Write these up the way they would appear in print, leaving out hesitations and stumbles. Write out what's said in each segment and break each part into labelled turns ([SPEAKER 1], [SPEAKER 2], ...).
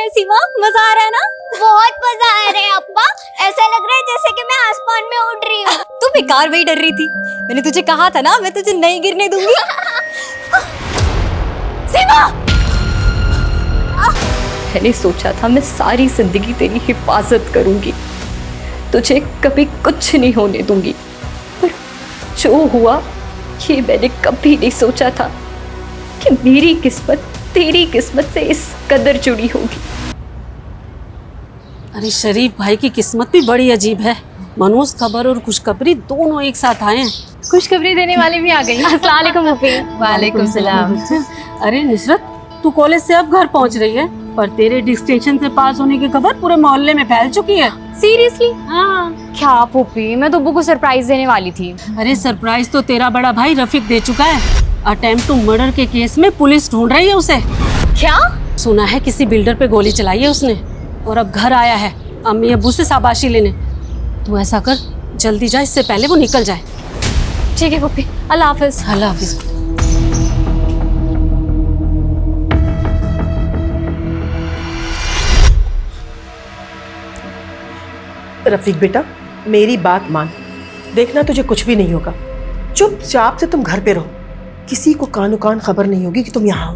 [SPEAKER 1] रहे हैं सीमा? मजा आ रहा है ना?
[SPEAKER 2] बहुत मजा आ रहा है अप्पा। ऐसा लग रहा है जैसे कि मैं आसमान में उड़ रही हूँ।
[SPEAKER 1] तू बेकार में ही डर रही थी। मैंने तुझे कहा था ना, मैं तुझे नहीं गिरने दूंगी। सीमा! मैंने सोचा था मैं सारी जिंदगी तेरी हिफाजत करूंगी, तुझे कभी कुछ नहीं होने दूंगी, पर जो हुआ ये मैंने कभी नहीं सोचा था कि मेरी किस्मत तेरी किस्मत से इस कदर जुड़ी होगी।
[SPEAKER 3] अरे शरीफ भाई की किस्मत भी बड़ी अजीब है। मनोज खबर और खुशखबरी दोनों एक साथ आए हैं।
[SPEAKER 1] खुशखबरी देने वाली भी आ गई। अस्सलाम वालेकुम मुफी। वालेकुम सलाम।
[SPEAKER 3] अरे नुसरत, तू कॉलेज से अब घर पहुंच रही है, पर तेरे डिस्टिंक्शन से पास होने की खबर पूरे मोहल्ले में फैल चुकी है।
[SPEAKER 1] सीरियसली?
[SPEAKER 3] हाँ।
[SPEAKER 1] क्या पुप्पी, मैं तो अब्बू को सरप्राइज देने वाली थी।
[SPEAKER 3] अरे सरप्राइज तो तेरा बड़ा भाई रफीक दे चुका है। अटेम्प्ट टू मर्डर के केस में पुलिस ढूंढ रही है उसे।
[SPEAKER 1] क्या?
[SPEAKER 3] सुना है किसी बिल्डर पे गोली चलाई है उसने, और अब घर आया है अम्मी अब्बू से शाबाशी लेने। तू ऐसा कर, जल्दी जा, इससे पहले वो निकल जाए।
[SPEAKER 1] ठीक है पुप्पी, अल्लाह हाफिज।
[SPEAKER 3] अल्लाह हाफिज।
[SPEAKER 4] रफीक बेटा, मेरी बात मान, देखना तुझे कुछ भी नहीं होगा। चुपचाप से तुम घर पे रहो, किसी को कानो कान खबर नहीं होगी कि तुम यहाँ हो।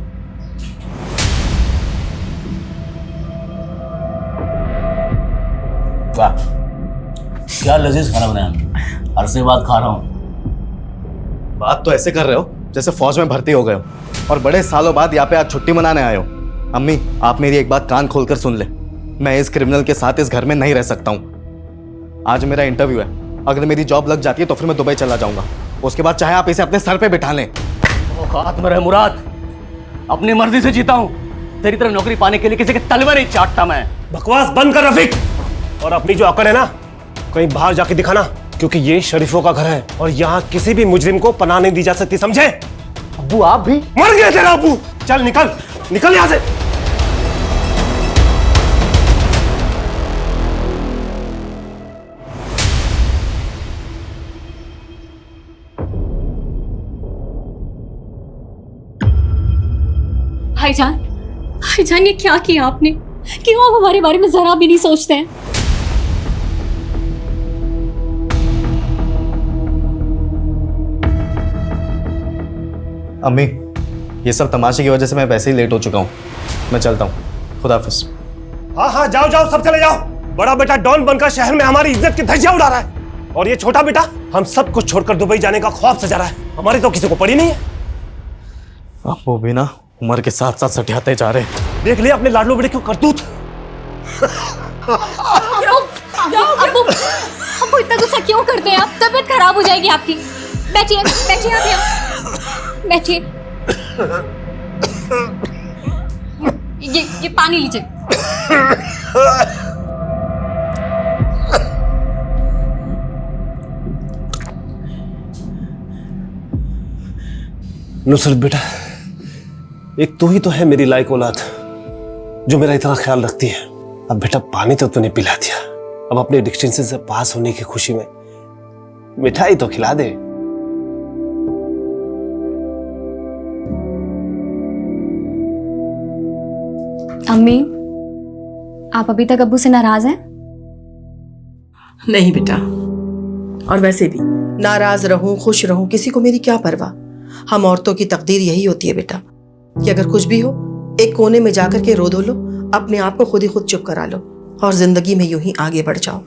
[SPEAKER 5] वाह, क्या लजीज खाना बनाया। अरसे बाद खा रहा हूँ।
[SPEAKER 6] बात तो ऐसे कर रहे हो जैसे फौज में भर्ती हो गए हो और बड़े सालों बाद यहाँ पे आज छुट्टी मनाने आए हो। अम्मी, आप मेरी एक बात कान खोलकर सुन ले, मैं इस क्रिमिनल के साथ इस घर में नहीं रह सकता हूँ। आज मेरा इंटरव्यू है, अगर मेरी जॉब लग जाती है तो फिर मैं दुबई चला जाऊंगा। उसके बाद चाहे आप इसे अपने सर पे बिठा लें।
[SPEAKER 5] औकात में रहे मुराद, अपनी मर्जी से जीता हूँ। तेरी तरह नौकरी पाने के लिए किसी के तलवे नहीं चाटता मैं।
[SPEAKER 7] बकवास बंद कर रफीक, और अपनी जो अकड़ है ना कहीं बाहर जाके दिखाना, क्योंकि ये शरीफों का घर है और यहाँ किसी भी मुजरिम को पनाह नहीं दी जा सकती, समझे?
[SPEAKER 6] अब्बू आप भी?
[SPEAKER 7] मर गया तेरा अब्बू। चल निकल निकल यहाँ से।
[SPEAKER 1] भाईजान ये क्या किया आपने? क्यों आप हमारे बारे में जरा भी नहीं सोचते हैं?
[SPEAKER 6] अम्मी, ये सब तमाशे की वजह से मैं वैसे ही लेट हो चुका हूँ। मैं चलता हूँ, खुदा हाफिज।
[SPEAKER 7] हाँ हाँ, जाओ जाओ, सब चले जाओ। बड़ा बेटा डॉन बनकर शहर में हमारी इज्जत की धज्जियां उड़ा रहा है, और ये छोटा बेटा हम सब कुछ छोड़कर दुबई जाने का ख्वाब सजा रहा है। हमारी तो किसी को पड़ी नहीं है।
[SPEAKER 6] अब वो भी ना उम्र के साथ साथ सटियाते जा रहे हैं।
[SPEAKER 7] देख लिया अपने लाडलो बेटे को करतूत।
[SPEAKER 1] अब्बू इतना गुस्सा क्यों करते हैं आप? तबीयत खराब हो जाएगी आपकी। बैठिए बैठिए आप यहाँ बैठिए। ये पानी लीजिए।
[SPEAKER 7] नुसरत बेटा, एक तू ही तो है मेरी लायक औलाद जो मेरा इतना ख्याल रखती है। अब बेटा पानी तो तूने पिला दिया, अब अपने डिस्टिंक्शन से पास होने की खुशी में मिठाई तो खिला दे।
[SPEAKER 1] अम्मी, आप अभी तक अब्बू से नाराज हैं?
[SPEAKER 4] नहीं बेटा, और वैसे भी नाराज रहूं खुश रहूं किसी को मेरी क्या परवाह। हम औरतों की तकदीर यही होती है बेटा कि अगर कुछ भी हो एक कोने में जाकर के रो धो लो, अपने आप को खुद ही खुद चुप करा लो और जिंदगी में यूं ही आगे बढ़ जाओ।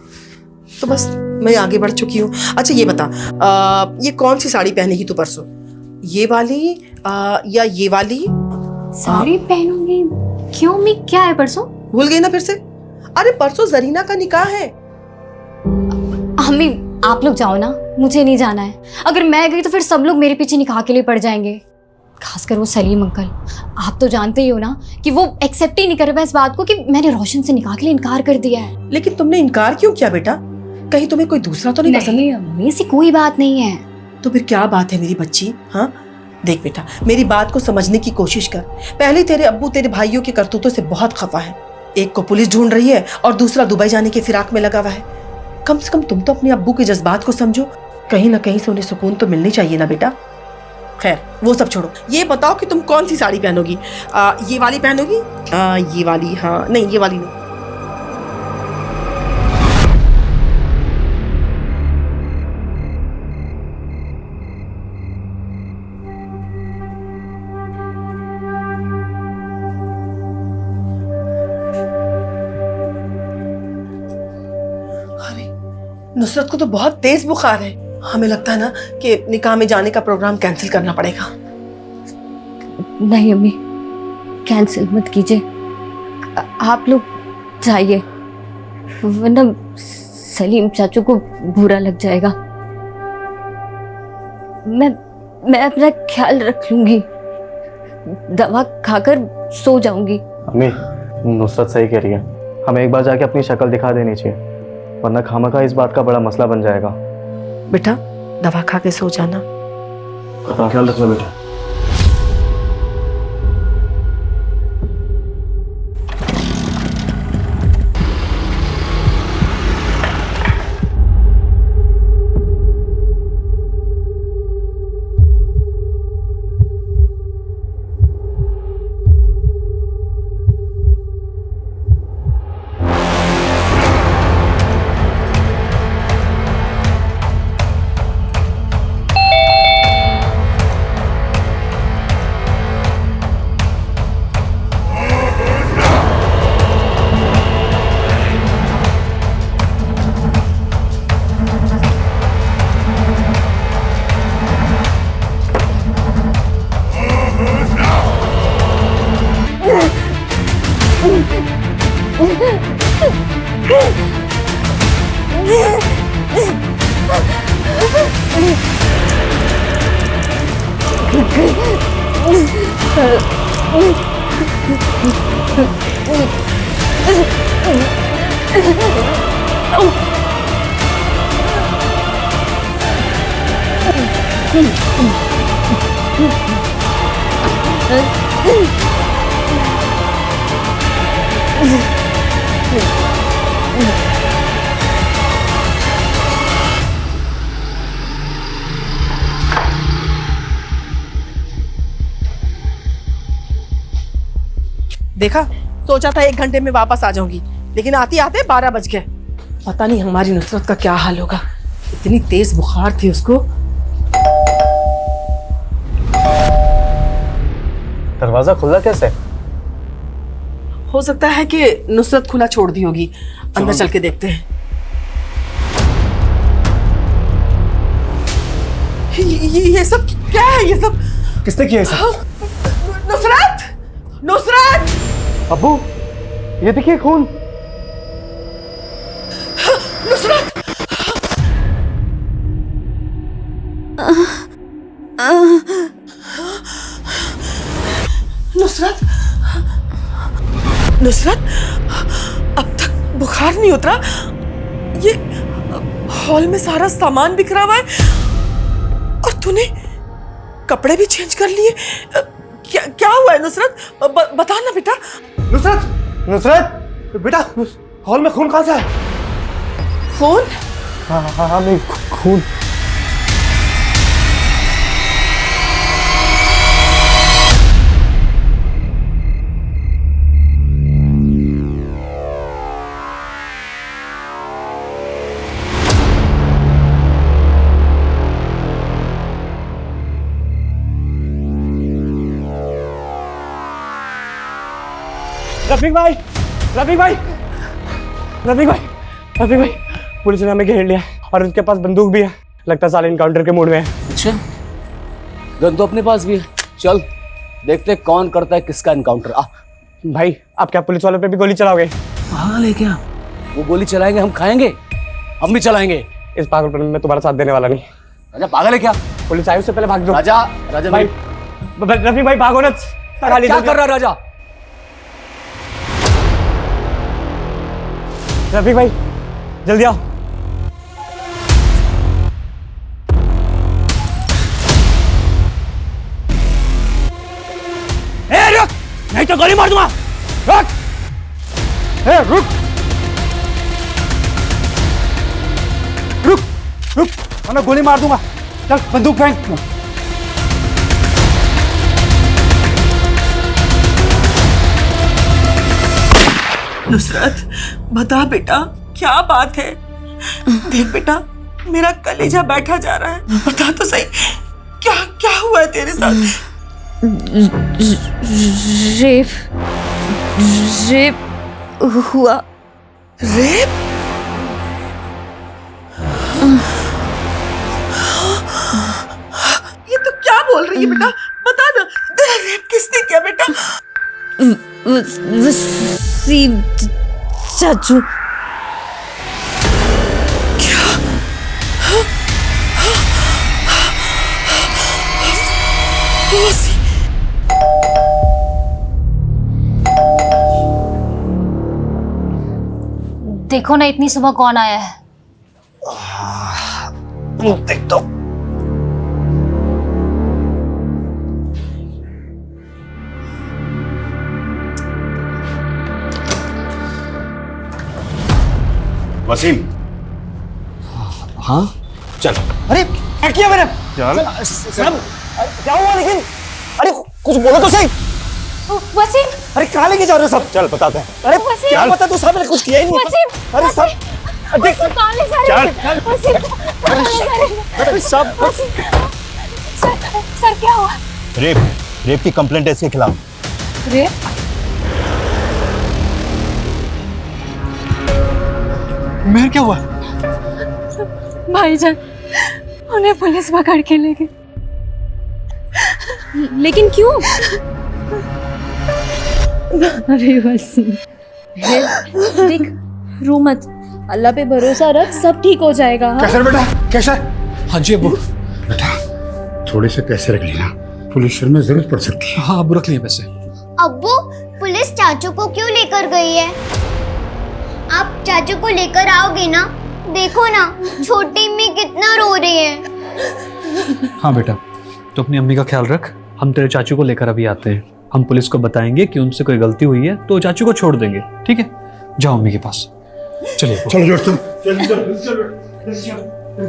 [SPEAKER 4] तो बस मैं आगे बढ़ चुकी हूँ। अच्छा ये बता, ये कौन सी साड़ी पहनेगी तू परसों? ये वाली या ये वाली?
[SPEAKER 1] साड़ी पहनूंगी? क्यों अम्मी, क्या है परसों?
[SPEAKER 4] भूल गई ना फिर से? अरे परसों जरीना का निकाह है।
[SPEAKER 1] अम्मी आप लोग जाओ ना, मुझे नहीं जाना है। अगर मैं गई तो फिर सब लोग मेरे पीछे निकाह के लिए पड़ जाएंगे, खासकर वो सलीम अंकल। आप तो जानते ही हो ना कि वो एक्सेप्ट ही नहीं कर रहा इस बात को कि मैंने रोशन से निकाह के लिए इनकार कर दिया है।
[SPEAKER 4] लेकिन तुमने इनकार क्यों किया बेटा? कहीं तुम्हें कोई दूसरा तो नहीं पसंद?
[SPEAKER 1] नहीं अम्मी, ऐसी कोई बात नहीं है।
[SPEAKER 4] तो फिर क्या बात है मेरी बच्ची? हाँ देख बेटा, मेरी बात को समझने की कोशिश कर। पहले तेरे अब्बू तेरे भाइयों के करतूतों से बहुत खफा है। एक को पुलिस ढूंढ रही है और दूसरा दुबई जाने के फिराक में लगा हुआ है। कम से कम तुम तो अपने अब्बू के जज्बात को समझो। कहीं ना कहीं से उन्हें सुकून तो मिलनी चाहिए ना बेटा। खैर वो सब छोड़ो, ये बताओ कि तुम कौन सी साड़ी पहनोगी? ये वाली पहनोगी? ये वाली? हाँ, नहीं ये वाली नहीं। नुसरत को तो बहुत तेज बुखार है। हमें लगता है ना कि निकाह में जाने का प्रोग्राम कैंसिल करना पड़ेगा।
[SPEAKER 1] नहीं अम्मी, कैंसिल मत कीजिए, आप लोग जाइए, वरना सलीम चाचू को बुरा लग जाएगा। मैं अपना ख्याल रख लूंगी, दवा खाकर सो जाऊंगी।
[SPEAKER 6] अम्मी, नुसरत सही कह रही है, हमें एक बार जाके अपनी शक्ल दिखा देनी चाहिए, वरना खामखा इस बात का बड़ा मसला बन जाएगा।
[SPEAKER 4] बेटा दवा खा के सो जाना।
[SPEAKER 6] ख्याल रखना बेटा।
[SPEAKER 4] देखा, सोचा था 1 घंटे में वापस आ जाऊंगी, लेकिन आते आते 12 बज गए। पता नहीं हमारी नुसरत का क्या हाल होगा, इतनी तेज बुखार थी उसको।
[SPEAKER 6] दरवाजा खुला कैसे?
[SPEAKER 4] हो सकता है कि नुसरत खुला छोड़ दी होगी, अंदर चल के देखते हैं। ये सब क्या है? ये सब
[SPEAKER 6] किसने किया ये सब?
[SPEAKER 4] नुसरत! नुसरत!
[SPEAKER 6] अब्बू, ये देखिए खून।
[SPEAKER 4] नुसरत! नुसरत! नुसरत, अब तक बुखार नहीं उतरा। ये हॉल में सारा सामान बिखरा हुआ है और तूने कपड़े भी चेंज कर लिए। क्या हुआ है नुसरत? बता ना बेटा।
[SPEAKER 6] नुसरत! नुसरत! बेटा, हॉल में खून कहाँ से है?
[SPEAKER 4] खून?
[SPEAKER 6] हाँ, नहीं खून।
[SPEAKER 8] रफीक भाई, रफीक भाई, रफीक भाई, रफीक भाई, पुलिस ने हमें घेर लिया और उनके पास बंदूक भी है। लगता है साले इनकाउंटर के मूड में है।
[SPEAKER 5] अच्छा, गन तो अपने पास भी है। चल देखते कौन करता है किसका इनकाउंटर। आ
[SPEAKER 8] भाई, आप क्या पुलिस वालों पे भी गोली चलाओगे?
[SPEAKER 5] पागल है क्या? वो गोली चलाएंगे, हम खाएंगे, हम भी चलाएंगे।
[SPEAKER 8] इस पागलपन में तुम्हारा साथ देने वाला नहीं।
[SPEAKER 5] राजा पागल है क्या?
[SPEAKER 8] पुलिस आई उससे पहले भाग दो।
[SPEAKER 5] राजा, राजा
[SPEAKER 8] भाई, रफीक भाई भागो ना।
[SPEAKER 5] क्या कर रहा है राजा?
[SPEAKER 8] रफीक भाई जल्दी आओ।
[SPEAKER 5] रुक, नहीं तो गोली मार दूंगा। रुक,
[SPEAKER 8] रुक, रुक, रुक, वरना गोली मार दूंगा। चल बंदूक फेंक।
[SPEAKER 4] नुसरत बता बेटा, क्या बात है? देख बेटा, मेरा कलेजा बैठा जा रहा है। बता तो सही, क्या क्या हुआ है तेरे साथ?
[SPEAKER 1] रेप रेप हुआ।
[SPEAKER 4] रेप? ये तो क्या बोल रही है बेटा? बता ना, तेरा रेप किसने किया बेटा?
[SPEAKER 1] वसीम चाचू।
[SPEAKER 2] देखो ना इतनी सुबह कौन आया है।
[SPEAKER 7] देख दो।
[SPEAKER 9] वसीम।
[SPEAKER 6] हाँ
[SPEAKER 9] चल।
[SPEAKER 8] अरे क्या किया मैंने? सर क्या हुआ लेकिन? अरे कुछ बोलो तो सही।
[SPEAKER 2] वसीम,
[SPEAKER 8] अरे कहाँ लेके जा रहे हो सब? चल बताते हैं। अरे
[SPEAKER 2] वसीम।
[SPEAKER 8] क्या बता, तू साहब ने कुछ किया ही नहीं।
[SPEAKER 2] वसीम,
[SPEAKER 8] अरे सब देख
[SPEAKER 2] कहाँ ले जा रहे हो? वसीम, कहाँ ले जा रहे हो?
[SPEAKER 8] अरे सब
[SPEAKER 2] वसीम, सर क्या हुआ?
[SPEAKER 9] रेप की कंप्लेंट है इसके खिलाफ।
[SPEAKER 1] रेप?
[SPEAKER 9] मेहर क्या हुआ?
[SPEAKER 3] भाईजान, उन्हें पुलिस पकड़ के ले गई।
[SPEAKER 1] लेकिन क्यों?
[SPEAKER 3] अरे वसीम,
[SPEAKER 1] देख, रो मत, अल्लाह पे भरोसा रख, सब ठीक हो जाएगा। हाँ?
[SPEAKER 9] कैसर बेटा, कैसर। हाँ जी अब्बू। बेटा थोड़े से पैसे रख लेना, पुलिस में जरूरत पड़ सकती है। हाँ अब्बू रख लिए पैसे।
[SPEAKER 2] अब्बू, पुलिस चाचू को क्यों लेकर गई है? आप चाचू को लेकर आओगे ना? देखो ना, छोटी अम्मी कितना रो रही है।
[SPEAKER 10] हाँ बेटा, तो अपनी अम्मी का ख्याल रख। हम तेरे चाचू को लेकर अभी आते हैं। हम पुलिस को बताएंगे कि उनसे कोई गलती हुई है तो चाचू को छोड़ देंगे, ठीक है? जाओ अम्मी के पास। चलिए
[SPEAKER 9] चलो दोस्तों।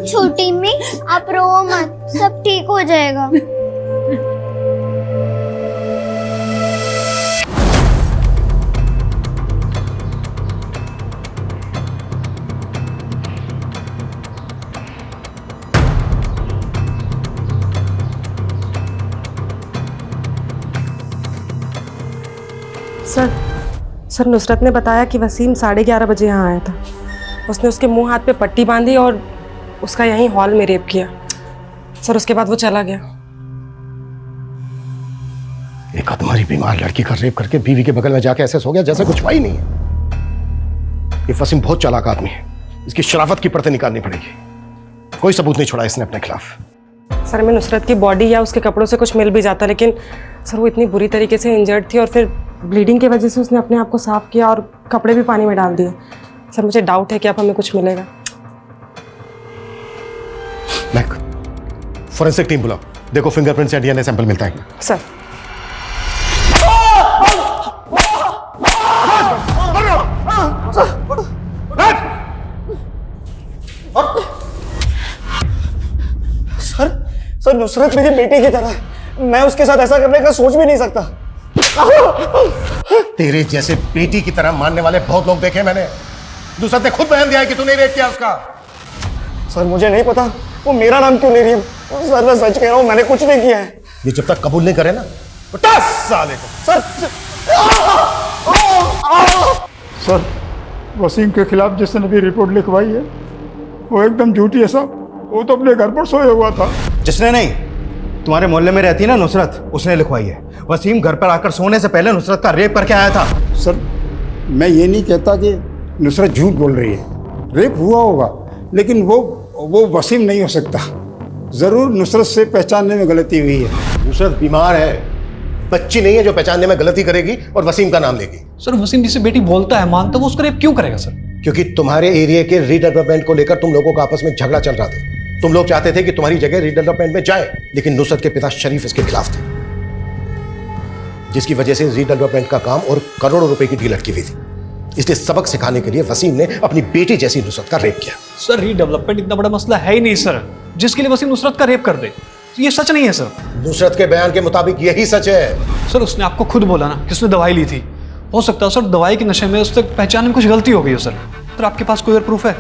[SPEAKER 2] छोटी अम्मी, आप रो मत, सब ठीक हो जाएगा।
[SPEAKER 11] सर नुसरत ने बताया कि वसीम 11:30 बजे यहाँ आया था। उसने उसके मुंह हाथ पे पट्टी बांधी और उसका यहीं हॉल में रेप किया। सर उसके बाद वो चला गया।
[SPEAKER 9] एक तुम्हारी बीमार लड़की का रेप करके बीवी के बगल में जाके ऐसे सो गया जैसे कुछ हुआ ही नहीं है। ये वसीम बहुत चालाक आदमी है, इसकी शराफत की परतें निकालनी पड़ेगी। कोई सबूत नहीं छोड़ा इसने अपने खिलाफ।
[SPEAKER 11] सर मैं नुसरत की बॉडी या उसके कपड़ों से कुछ मिल भी जाता, लेकिन सर वो इतनी बुरी तरीके से इंजर्ड थी और फिर ब्लीडिंग की वजह से उसने अपने आप को साफ किया और कपड़े भी पानी में डाल दिए। सर मुझे डाउट है कि अब हमें कुछ मिलेगा।
[SPEAKER 9] मैक, फोरेंसिक टीम बुलाओ, देखो फिंगरप्रिंट्स या डीएनए सैंपल मिलता है।
[SPEAKER 11] सर
[SPEAKER 8] सर नुसरत मेरी बेटी की तरह है। मैं उसके साथ ऐसा करने का सोच भी नहीं सकता।
[SPEAKER 9] तेरे जैसे बेटी की तरह मानने वाले बहुत लोग देखे मैंने। नुसरत ने खुद बयान दिया है कि तूने रेप किया उसका।
[SPEAKER 8] सर मुझे नहीं पता वो मेरा नाम क्यों ले रही है। सर मैं सच कह रहा हूँ, मैंने कुछ नहीं किया है।
[SPEAKER 9] ये जब तक कबूल नहीं करे ना, तो 10 साल
[SPEAKER 8] सर
[SPEAKER 12] सर वसीम के खिलाफ जिसने अभी रिपोर्ट लिखवाई है वो एकदम झूठी है साहब। वो तो अपने घर पर सोया हुआ था।
[SPEAKER 6] जिसने नहीं, तुम्हारे मोहल्ले में रहती है ना नुसरत, उसने लिखवाई है। वसीम घर पर आकर सोने से पहले नुसरत का रेप करके आया था।
[SPEAKER 12] सर मैं ये नहीं कहता कि नुसरत झूठ बोल रही है, रेप हुआ होगा, लेकिन वो वसीम नहीं हो सकता। ज़रूर नुसरत से पहचानने में गलती हुई है।
[SPEAKER 9] नुसरत बीमार है, बच्ची नहीं है जो पहचानने में गलती करेगी और वसीम का नाम लेगी।
[SPEAKER 10] सर वसीम जिसे बेटी बोलता है मानता है, वो उसका रेप क्यों करेगा सर?
[SPEAKER 9] क्योंकि तुम्हारे एरिया के रीडेवलपमेंट को लेकर तुम लोगों का आपस में झगड़ा चल रहा था। तुम लोग चाहते थे कि तुम्हारी जगह रीडेवलपमेंट में जाए, लेकिन नुसरत के पिता शरीफ इसके खिलाफ थे, जिसकी वजह से रीडेवलपमेंट का काम और करोड़ों रुपए की डील अटकी हुई थी। इसलिए सबक सिखाने के लिए वसीम ने अपनी बेटी जैसी नुसरत का रेप किया।
[SPEAKER 10] सर रीडेवलपमेंट इतना बड़ा मसला है ही नहीं सर, जिसके लिए वसीम नुसरत का रेप कर दे। ये सच नहीं है सर।
[SPEAKER 9] नुसरत के बयान के मुताबिक यही सच है।
[SPEAKER 10] सर उसने आपको खुद बोला ना कि उसने दवाई ली थी, हो सकता है सर दवाई के नशे में उससे पहचानने में कुछ गलती हो गई हो सर। सर आपके पास कोई और प्रूफ है?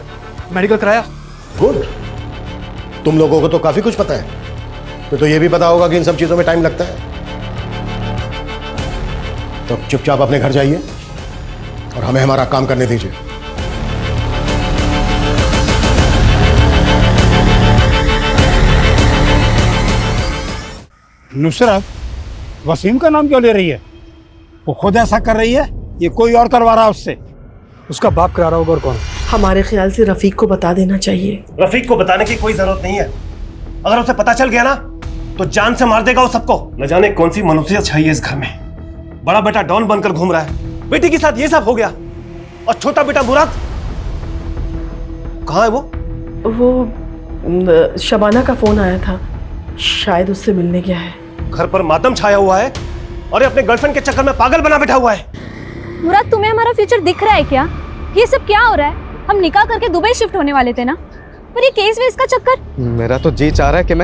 [SPEAKER 10] मेडिकल कराया?
[SPEAKER 9] गुड, तुम लोगों को तो काफी कुछ पता है। तो ये भी पता होगा कि इन सब चीजों में टाइम लगता है। तो चुपचाप अपने घर जाइए और हमें हमारा काम करने दीजिए।
[SPEAKER 12] नुसरत वसीम का नाम क्यों ले रही है? वो खुद ऐसा कर रही है, ये कोई और करवा रहा है उससे?
[SPEAKER 8] उसका बाप करा रहा होगा और कौन?
[SPEAKER 4] हमारे ख्याल से रफीक को बता देना चाहिए।
[SPEAKER 7] रफीक को बताने की कोई जरूरत नहीं है। अगर उसे पता चल गया ना तो जान से मार देगा वो सबको। न जाने कौन सी मनुष्यत चाहिए इस घर में। बड़ा बेटा डॉन बनकर घूम रहा है, बेटी के साथ ये सब हो गया, और छोटा बेटा मुराद कहाँ है?
[SPEAKER 4] वो शबाना का फोन आया था, शायद उससे मिलने गया है।
[SPEAKER 7] घर पर मातम छाया हुआ है और ये अपने गर्लफ्रेंड के चक्कर में पागल बना बैठा हुआ है।
[SPEAKER 13] मुराद, तुम्हें हमारा फ्यूचर दिख रहा है क्या? ये सब क्या हो रहा है? हम निकाह करके दुबई शिफ्ट होने वाले थे ना, पर ये केस वेस का चक्कर।
[SPEAKER 6] मेरा तो जी चाह रहा है कि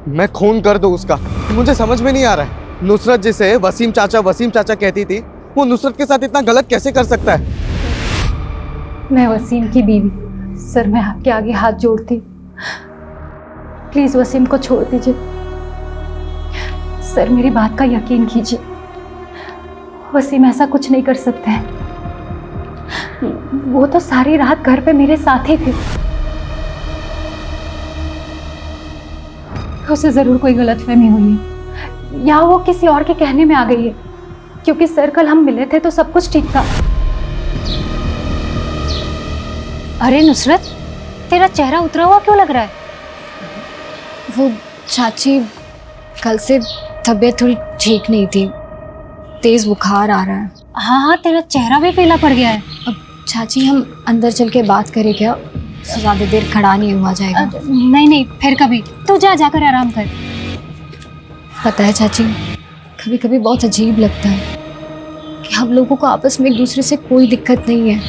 [SPEAKER 6] मैं खून कर दूं उसका। मुझे समझ में नहीं आ रहा है, नुसरत जिसे वसीम चाचा कहती थी, वो नुसरत के साथ इतना गलत कैसे कर सकता है?
[SPEAKER 13] मैं वसीम की बीवी, सर मैं आपके आगे हाथ जोड़ती, प्लीज वसीम को छोड़ दीजिए। सर मेरी बात का यकीन कीजिए, वसीम ऐसा कुछ नहीं कर सकते हैं। वो तो सारी रात घर पे मेरे साथ ही थे। उसे जरूर कोई गलतफहमी हुई है, या वो किसी और के कहने में आ गई है, क्योंकि सर कल हम मिले थे तो सब कुछ ठीक था।
[SPEAKER 14] अरे नुसरत, तेरा चेहरा उतरा हुआ क्यों लग रहा है?
[SPEAKER 1] वो चाची, कल से तबीयत थोड़ी ठीक नहीं थी, तेज बुखार आ रहा है।
[SPEAKER 14] हाँ, तेरा चेहरा भी पीला पड़ गया है।
[SPEAKER 1] अब चाची हम अंदर चल के बात करें क्या? ज़्यादा देर खड़ा नहीं हुआ जाएगा।
[SPEAKER 14] नहीं, फिर कभी। तू जाकर आराम कर।
[SPEAKER 1] पता है चाची, कभी कभी बहुत अजीब लगता है कि हम लोगों को आपस में एक दूसरे से कोई दिक्कत नहीं है,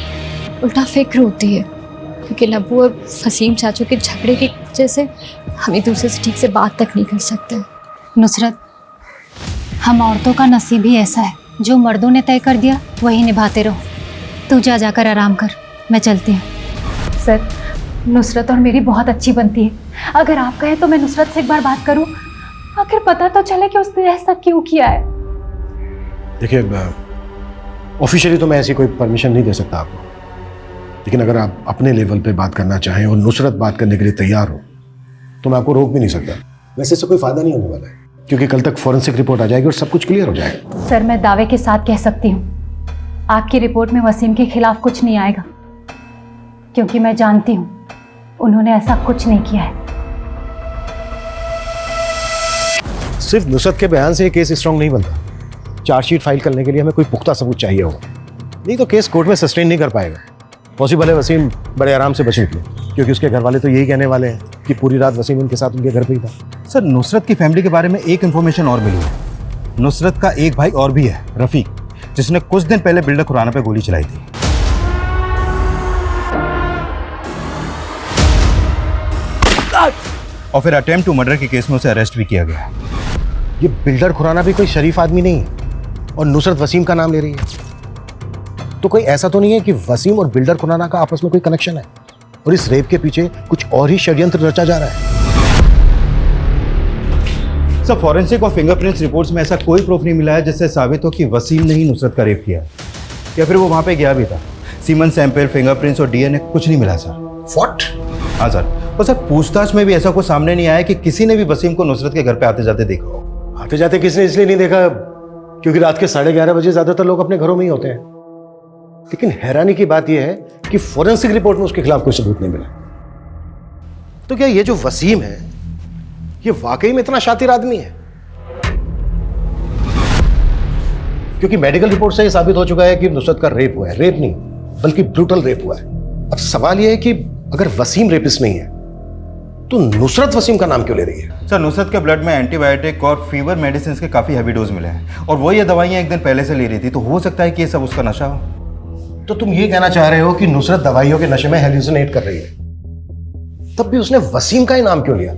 [SPEAKER 1] उल्टा फिक्र होती है, क्योंकि नब्बू और वसीम चाचू के झगड़े की वजह से हम एक दूसरे से ठीक से बात तक नहीं कर सकते।
[SPEAKER 14] नुसरत, हम औरतों का नसीब ही ऐसा है, जो मर्दों ने तय कर दिया वही निभाते रहो। तू जाकर आराम कर, मैं चलती हूँ।
[SPEAKER 13] सर नुसरत और मेरी बहुत अच्छी बनती है, अगर आप कहें तो मैं नुसरत से एक बार बात करूं, आखिर पता तो चले कि उसने ऐसा क्यों किया है।
[SPEAKER 9] देखिए, ऑफिशियली तो मैं ऐसी कोई परमिशन नहीं दे सकता आपको, लेकिन अगर आप अपने लेवल पे बात करना चाहें और नुसरत बात करने के लिए तैयार हो तो मैं आपको रोक भी नहीं सकता। वैसे इससे कोई फायदा नहीं होने वाला है, क्योंकि कल तक फॉरेंसिक रिपोर्ट आ जाएगी और सब कुछ क्लियर हो जाएगा।
[SPEAKER 13] सर मैं दावे के साथ कह सकती हूँ, आपकी रिपोर्ट में वसीम के खिलाफ कुछ नहीं आएगा, क्योंकि मैं जानती हूँ उन्होंने ऐसा कुछ नहीं किया है।
[SPEAKER 9] सिर्फ नुसरत के बयान से ये केस स्ट्रांग नहीं बनता। चार्जशीट फाइल करने के लिए हमें कोई पुख्ता सबूत चाहिए होगा, नहीं तो केस कोर्ट में सस्टेन नहीं कर पाएगा। पॉसिबल है वसीम बड़े आराम से बच निकले, क्योंकि उसके घर वाले तो यही कहने वाले हैं कि पूरी रात वसीम उनके साथ उनके घर पे ही था।
[SPEAKER 15] सर, नुसरत की फैमिली के बारे में एक इन्फॉर्मेशन और मिली है। नुसरत का एक भाई और भी है, रफीक, जिसने कुछ दिन पहले बिल्डर खुराना पे गोली चलाई थी। और फिर अटेम्प्ट टू मर्डर के केस में उसे अरेस्ट भी किया गया है।
[SPEAKER 9] ये बिल्डर खुराना भी कोई शरीफ आदमी नहीं है, और नुसरत वसीम का नाम ले रही है, तो कोई ऐसा तो नहीं है कि वसीम और बिल्डर खुराना का आपस में कोई कनेक्शन है और इस रेप के पीछे कुछ और ही षड्यंत्र रचा जा रहा है?
[SPEAKER 15] सर, फॉरेंसिक और फिंगरप्रिंट्स रिपोर्ट्स में ऐसा कोई प्रूफ नहीं मिला है जिससे साबित हो कि वसीम ने ही नुसरत का रेप किया है, या फिर वो वहां पे गया भी था। सीमन सैंपल, फिंगरप्रिंट्स और डीएनए कुछ नहीं मिला सर।
[SPEAKER 9] व्हाट?
[SPEAKER 15] हाँ सर, और सर पूछताछ में भी ऐसा कुछ सामने नहीं आया कि किसी ने भी वसीम को नुसरत के घर पे आते जाते देखा हो।
[SPEAKER 9] आते जाते किसने इसलिए नहीं देखा क्योंकि रात के 11:30 बजे ज्यादातर लोग अपने घरों में ही होते हैं। लेकिन हैरानी की बात यह है कि फॉरेंसिक रिपोर्ट में उसके खिलाफ कोई सबूत नहीं मिला। तो क्या ये जो वसीम है ये वाकई में इतना शातिर आदमी है? क्योंकि मेडिकल रिपोर्ट से यह साबित हो चुका है कि नुसरत का रेप हुआ है। रेप नहीं बल्कि ब्रूटल रेप हुआ है। अब सवाल यह है कि अगर वसीम रेपिस्ट नहीं है तो नुसरत वसीम का नाम क्यों ले रही है?
[SPEAKER 15] सर, नुसरत के ब्लड में एंटीबायोटिक और फीवर मेडिसिन के काफी हैवी डोज मिले हैं, और वो ये दवाइयां एक दिन पहले से ले रही थी, तो हो सकता है कि ये सब उसका नशा हो।
[SPEAKER 9] तो तुम ये कहना चाह रहे हो कि नुसरत दवाइयों के नशे में हेलुसिनेट कर रही है? तब भी उसने वसीम का ही नाम क्यों लिया?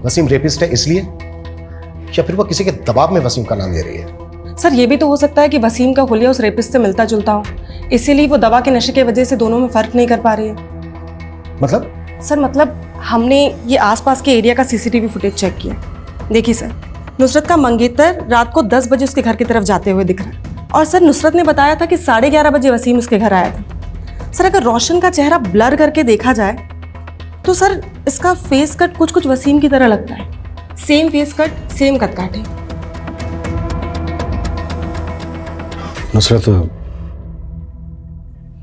[SPEAKER 9] वसीम रेपिस्ट है इसलिए, या फिर वो किसी के दबाव में वसीम का नाम ले रही है?
[SPEAKER 11] सर ये भी तो हो सकता है कि वसीम का हुलिया उस रेपिस्ट से मिलता जुलता हो, इसीलिए वो दवा के नशे की वजह से दोनों में फर्क नहीं कर पा रही है।
[SPEAKER 9] मतलब?
[SPEAKER 11] सर मतलब हमने ये आसपास के एरिया का सीसीटीवी फुटेज चेक किया। देखिए सर, नुसरत का मंगेतर रात को 10 बजे उसके घर की तरफ जाते हुए दिख रहा है, और सर नुसरत ने बताया था कि 11:30 बजे वसीम उसके घर आया था। सर अगर रोशन का चेहरा ब्लर करके देखा जाए तो सर इसका फेस कट कुछ कुछ वसीम की तरह लगता है। Same face cut, same cut काट है।
[SPEAKER 9] नुसरत,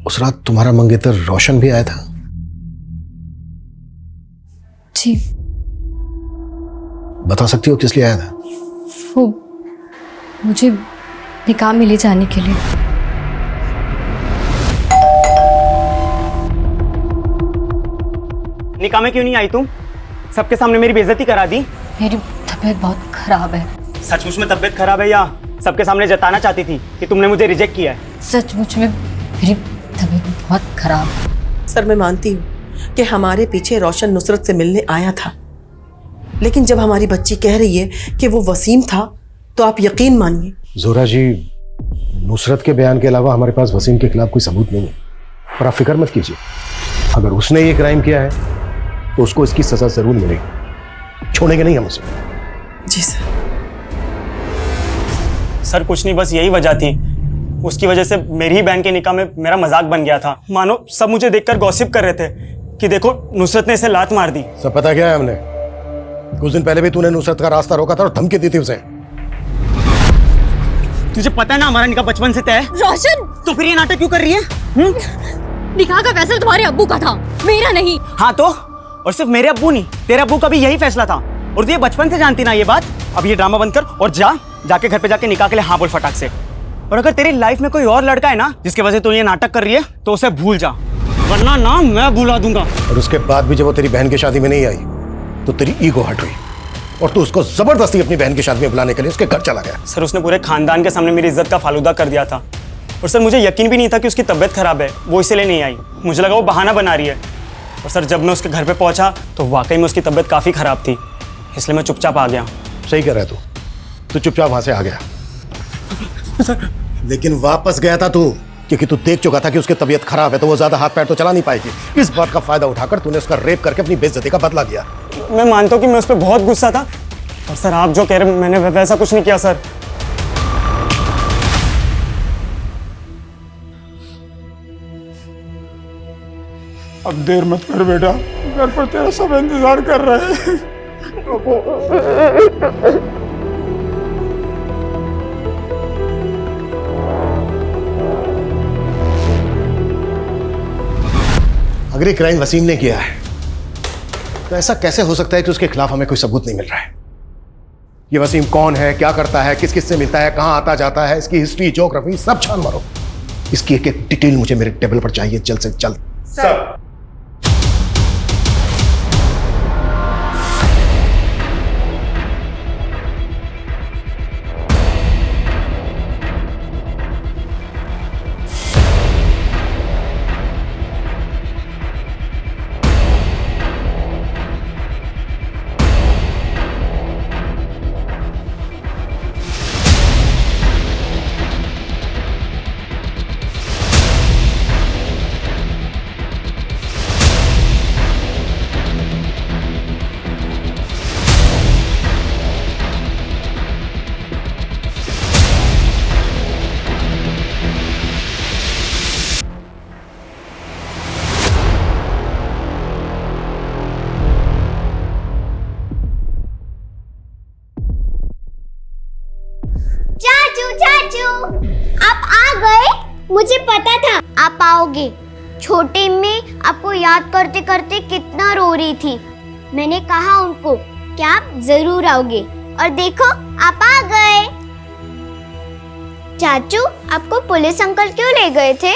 [SPEAKER 9] उस रात तुम्हारा मंगेतर रोशन भी आया था?
[SPEAKER 1] जी।
[SPEAKER 9] बता सकती हो किस लिए आया था?
[SPEAKER 1] वो मुझे निकाह में ले जाने के लिए।
[SPEAKER 8] निकाह में क्यों नहीं आई तुम? सबके सामने मेरी बेइज्जती करा दी।
[SPEAKER 1] मेरी तबीयत बहुत खराब है।
[SPEAKER 8] सचमुच में तबीयत खराब है या सबके सामने जताना चाहती थी कि तुमने मुझे रिजेक्ट किया है?
[SPEAKER 1] सचमुच में मेरी तबीयत बहुत खराब है।
[SPEAKER 4] सर मैं मानती हूँ कि हमारे पीछे रोशन नुसरत से मिलने आया था, लेकिन जब हमारी बच्ची कह रही है कि वो वसीम था तो आप यकीन मानिए।
[SPEAKER 9] जोरा जी, नुसरत के बयान के अलावा हमारे पास वसीम के खिलाफ कोई सबूत नहीं है, और आप फिक्र मत कीजिए। अगर उसने ये क्राइम किया है तो उसको इसकी सजा जरूर मिलेगी, छोड़ेंगे नहीं हम उसे।
[SPEAKER 4] जी सर।
[SPEAKER 8] सर कुछ नहीं, बस यही वजह थी। उसकी वजह से मेरी ही बहन के निकाह में मेरा मजाक बन गया था। मानो सब मुझे देखकर गॉसिप कर रहे थे कि देखो नुसरत ने इसे लात मार दी।
[SPEAKER 9] सब पता क्या है हमने? कुछ दिन पहले भी तूने नुसरत का रास्ता रोका था और धमकी दी थी उसे।
[SPEAKER 8] तुझे पता है ना हमारा निकाह बचपन से तय है।
[SPEAKER 1] रोशन,
[SPEAKER 8] तो फिर ये नाटक क्यों कर रही है?
[SPEAKER 1] निकाह का फैसला तुम्हारे अब्बू का था, मेरा नहीं।
[SPEAKER 8] हाँ तो, और सिर्फ मेरे अब्बू नहीं, तेरे अब्बू का भी यही फैसला था, और तू ये बचपन से जानती ना ये बात। अब ये ड्रामा बंद कर और जाके घर पे जाके निकाह के लिए हाँ बोल फटाक से। और अगर तेरी लाइफ में कोई और लड़का है ना जिसके वजह से तू ये नाटक कर रही है तो उसे भूल जा, वरना ना मैं भुला दूंगा।
[SPEAKER 9] और उसके बाद भी जब वो तेरी बहन की शादी में नहीं आई तो तेरी ईगो हट हुई और तू उसको जबरदस्ती अपनी बहन की शादी में बुलाने के लिए उसके घर चला गया।
[SPEAKER 8] सर उसने पूरे खानदान के सामने मेरी इज्जत का फालूदा कर दिया था, और सर मुझे यकीन भी नहीं था कि उसकी तबीयत खराब है, वो इसलिए नहीं आई। मुझे लगा वो बहाना बना रही है। और सर जब मैं उसके घर पे पहुंचा तो वाकई में उसकी तबीयत काफ़ी ख़राब थी, इसलिए मैं चुपचाप आ गया।
[SPEAKER 9] सही कह रहा है तू चुपचाप वहां से आ गया। लेकिन वापस गया था तू क्योंकि तू देख चुका था कि उसकी तबीयत खराब है, तो वो ज्यादा हाथ पैर तो चला नहीं पाएगी। इस बात का फायदा उठाकर तूने उसका रेप करके अपनी बेइज्जती का बदला लिया।
[SPEAKER 8] मैं मानता हूँ कि मैं उस पर बहुत गुस्सा था, और सर आप जो कह रहे हैं मैंने वैसा कुछ नहीं किया सर।
[SPEAKER 12] अब देर मत कर बेटा, घर पर तेरा सब इंतजार कर रहे हैं।
[SPEAKER 9] अगर ये क्राइम वसीम ने किया है तो ऐसा कैसे हो सकता है कि उसके खिलाफ हमें कोई सबूत नहीं मिल रहा है? ये वसीम कौन है, क्या करता है, किस किस से मिलता है, कहां आता जाता है, इसकी हिस्ट्री, ज्योग्राफी सब छान मारो। इसकी एक एक डिटेल मुझे मेरे टेबल पर चाहिए जल्द से जल्द।
[SPEAKER 12] सर
[SPEAKER 2] चाचू, आप आ गए? मुझे पता था आप आओगे। छोटी अम्मी आपको याद करते करते कितना रो रही थी। मैंने कहा उनको कि आप जरूर आओगे, और देखो आप आ गए। चाचू, आपको पुलिस अंकल क्यों ले गए थे?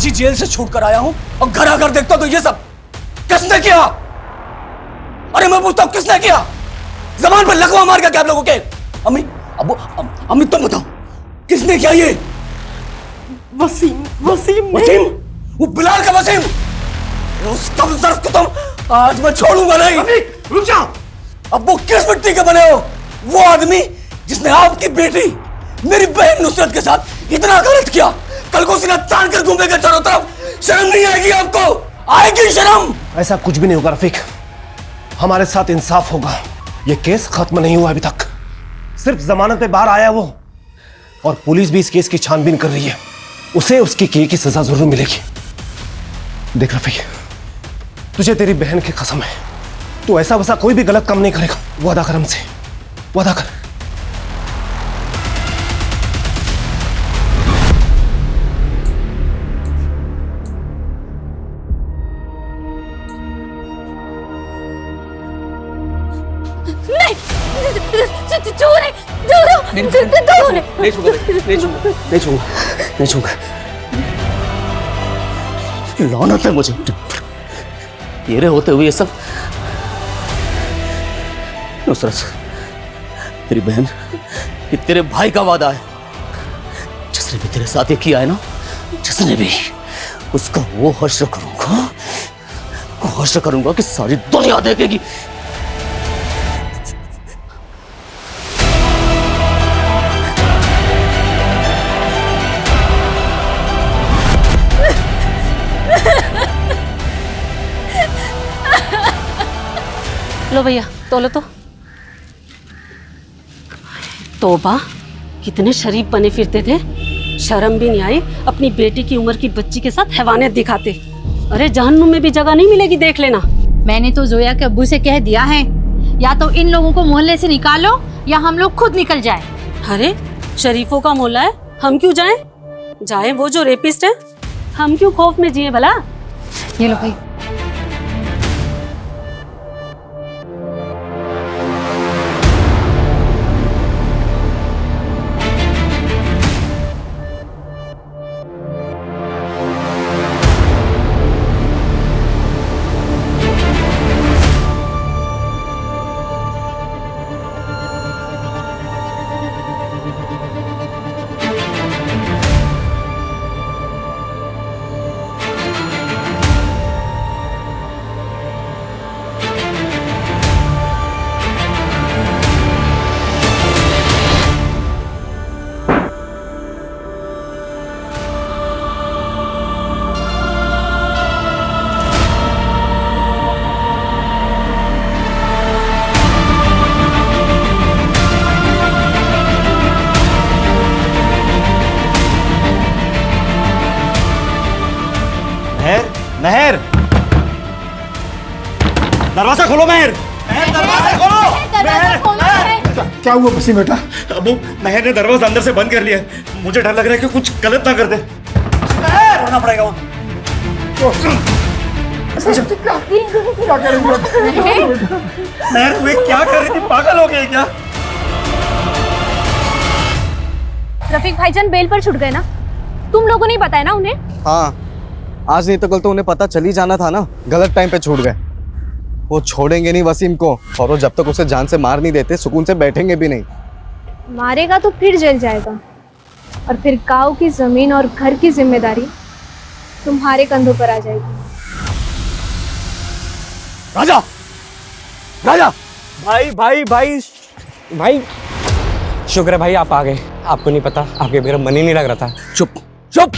[SPEAKER 5] आज ही जेल से छूट कर आया हूं और घर आकर देखता तो ये सब किसने किया? अरे मैं पूछता हूं किसने किया? जबान पर लकवा मार क्या आप लोगों के? अम्मी, अब्बू, अम्मी तुम बताओ किसने किया ये?
[SPEAKER 11] वसीम वसीम
[SPEAKER 5] वसीम? वो बिलाल का वसीम? उस कमजोर को तुम आज मैं छोड़ूंगा नहीं। रुक जाओ। अब वो किस मिट्टी के बने हो? वो आदमी जिसने आपकी बेटी मेरी बहन नुसरत के साथ इतना गलत किया, कल को सीना तान कर घूमेगा चारों तरफ। शर्म नहीं आएगी आपको? आएगी शर्म?
[SPEAKER 7] ऐसा कुछ भी नहीं होगा रफीक, हमारे साथ इंसाफ होगा। ये केस खत्म नहीं हुआ अभी तक, सिर्फ जमानत पे बाहर आया वो, और पुलिस भी इस केस की छानबीन कर रही है। उसे उसकी की सजा जरूर मिलेगी। देख रफीक, तुझे तेरी बहन की कसम है, तू ऐसा वैसा कोई भी गलत काम नहीं करेगा। वादा कर हमसे, वादा कर। नहीं छूंगा।
[SPEAKER 5] लानत है मुझे तेरे होते हुए ये सब। नुसरत, तेरी बहन, ये तेरे भाई का वादा है। जिसने भी तेरे साथ ये किया है ना, जिसने भी, उसका वो हश्र करूंगा कि सारी दुनिया देखेगी।
[SPEAKER 3] लो भैया तोलो तो। तौबा, कितने शरीफ बने फिरते थे, शर्म भी नहीं आई अपनी बेटी की उम्र की बच्ची के साथ हैवानियत दिखाते। अरे जहन्नुम में भी जगह नहीं मिलेगी, देख लेना।
[SPEAKER 14] मैंने तो जोया के अब्बू से कह दिया है, या तो इन लोगों को मोहल्ले से निकालो या हम लोग खुद निकल जाए।
[SPEAKER 3] अरे शरीफों का मोहल्ला है, हम क्यों जाएं? जाएं वो जो रेपिस्ट है, हम क्यों खौफ में जिए भला?
[SPEAKER 14] ये लो भाई।
[SPEAKER 8] महर, दरवाजा खोलो। महर, दरवाजा खोलो।
[SPEAKER 12] क्या हुआ वसीम बेटा?
[SPEAKER 8] अबू, महर ने दरवाजा अंदर से बंद कर लिया है। मुझे डर लग रहा है कि कुछ गलत ना कर दे। होना पड़ेगा वहाँ। महर, वे क्या कर रही थी? पागल हो गए क्या?
[SPEAKER 16] रफीक भाईजान बेल पर छुट गए ना? तुम लोगों ने बताया ना उन्हें?
[SPEAKER 6] हाँ, आज नहीं तो कल तो उन्हें पता चल ही जाना था ना। गलत टाइम पे छूट गए। वो छोड़ेंगे नहीं वसीम को, और वो जब तक उसे जान से मार नहीं देते सुकून से बैठेंगे भी नहीं।
[SPEAKER 16] मारेगा तो फिर जेल जाएगा, और फिर गांव की जमीन और घर की जिम्मेदारी तुम्हारे कंधों पर आ जाएगी।
[SPEAKER 5] राजा, राजा,
[SPEAKER 8] भाई भाई भाई भाई, शुक्र है भाई आप आ गए। आपको नहीं पता, आपके बगैर मन ही नहीं लग रहा था।
[SPEAKER 5] चुप चुप।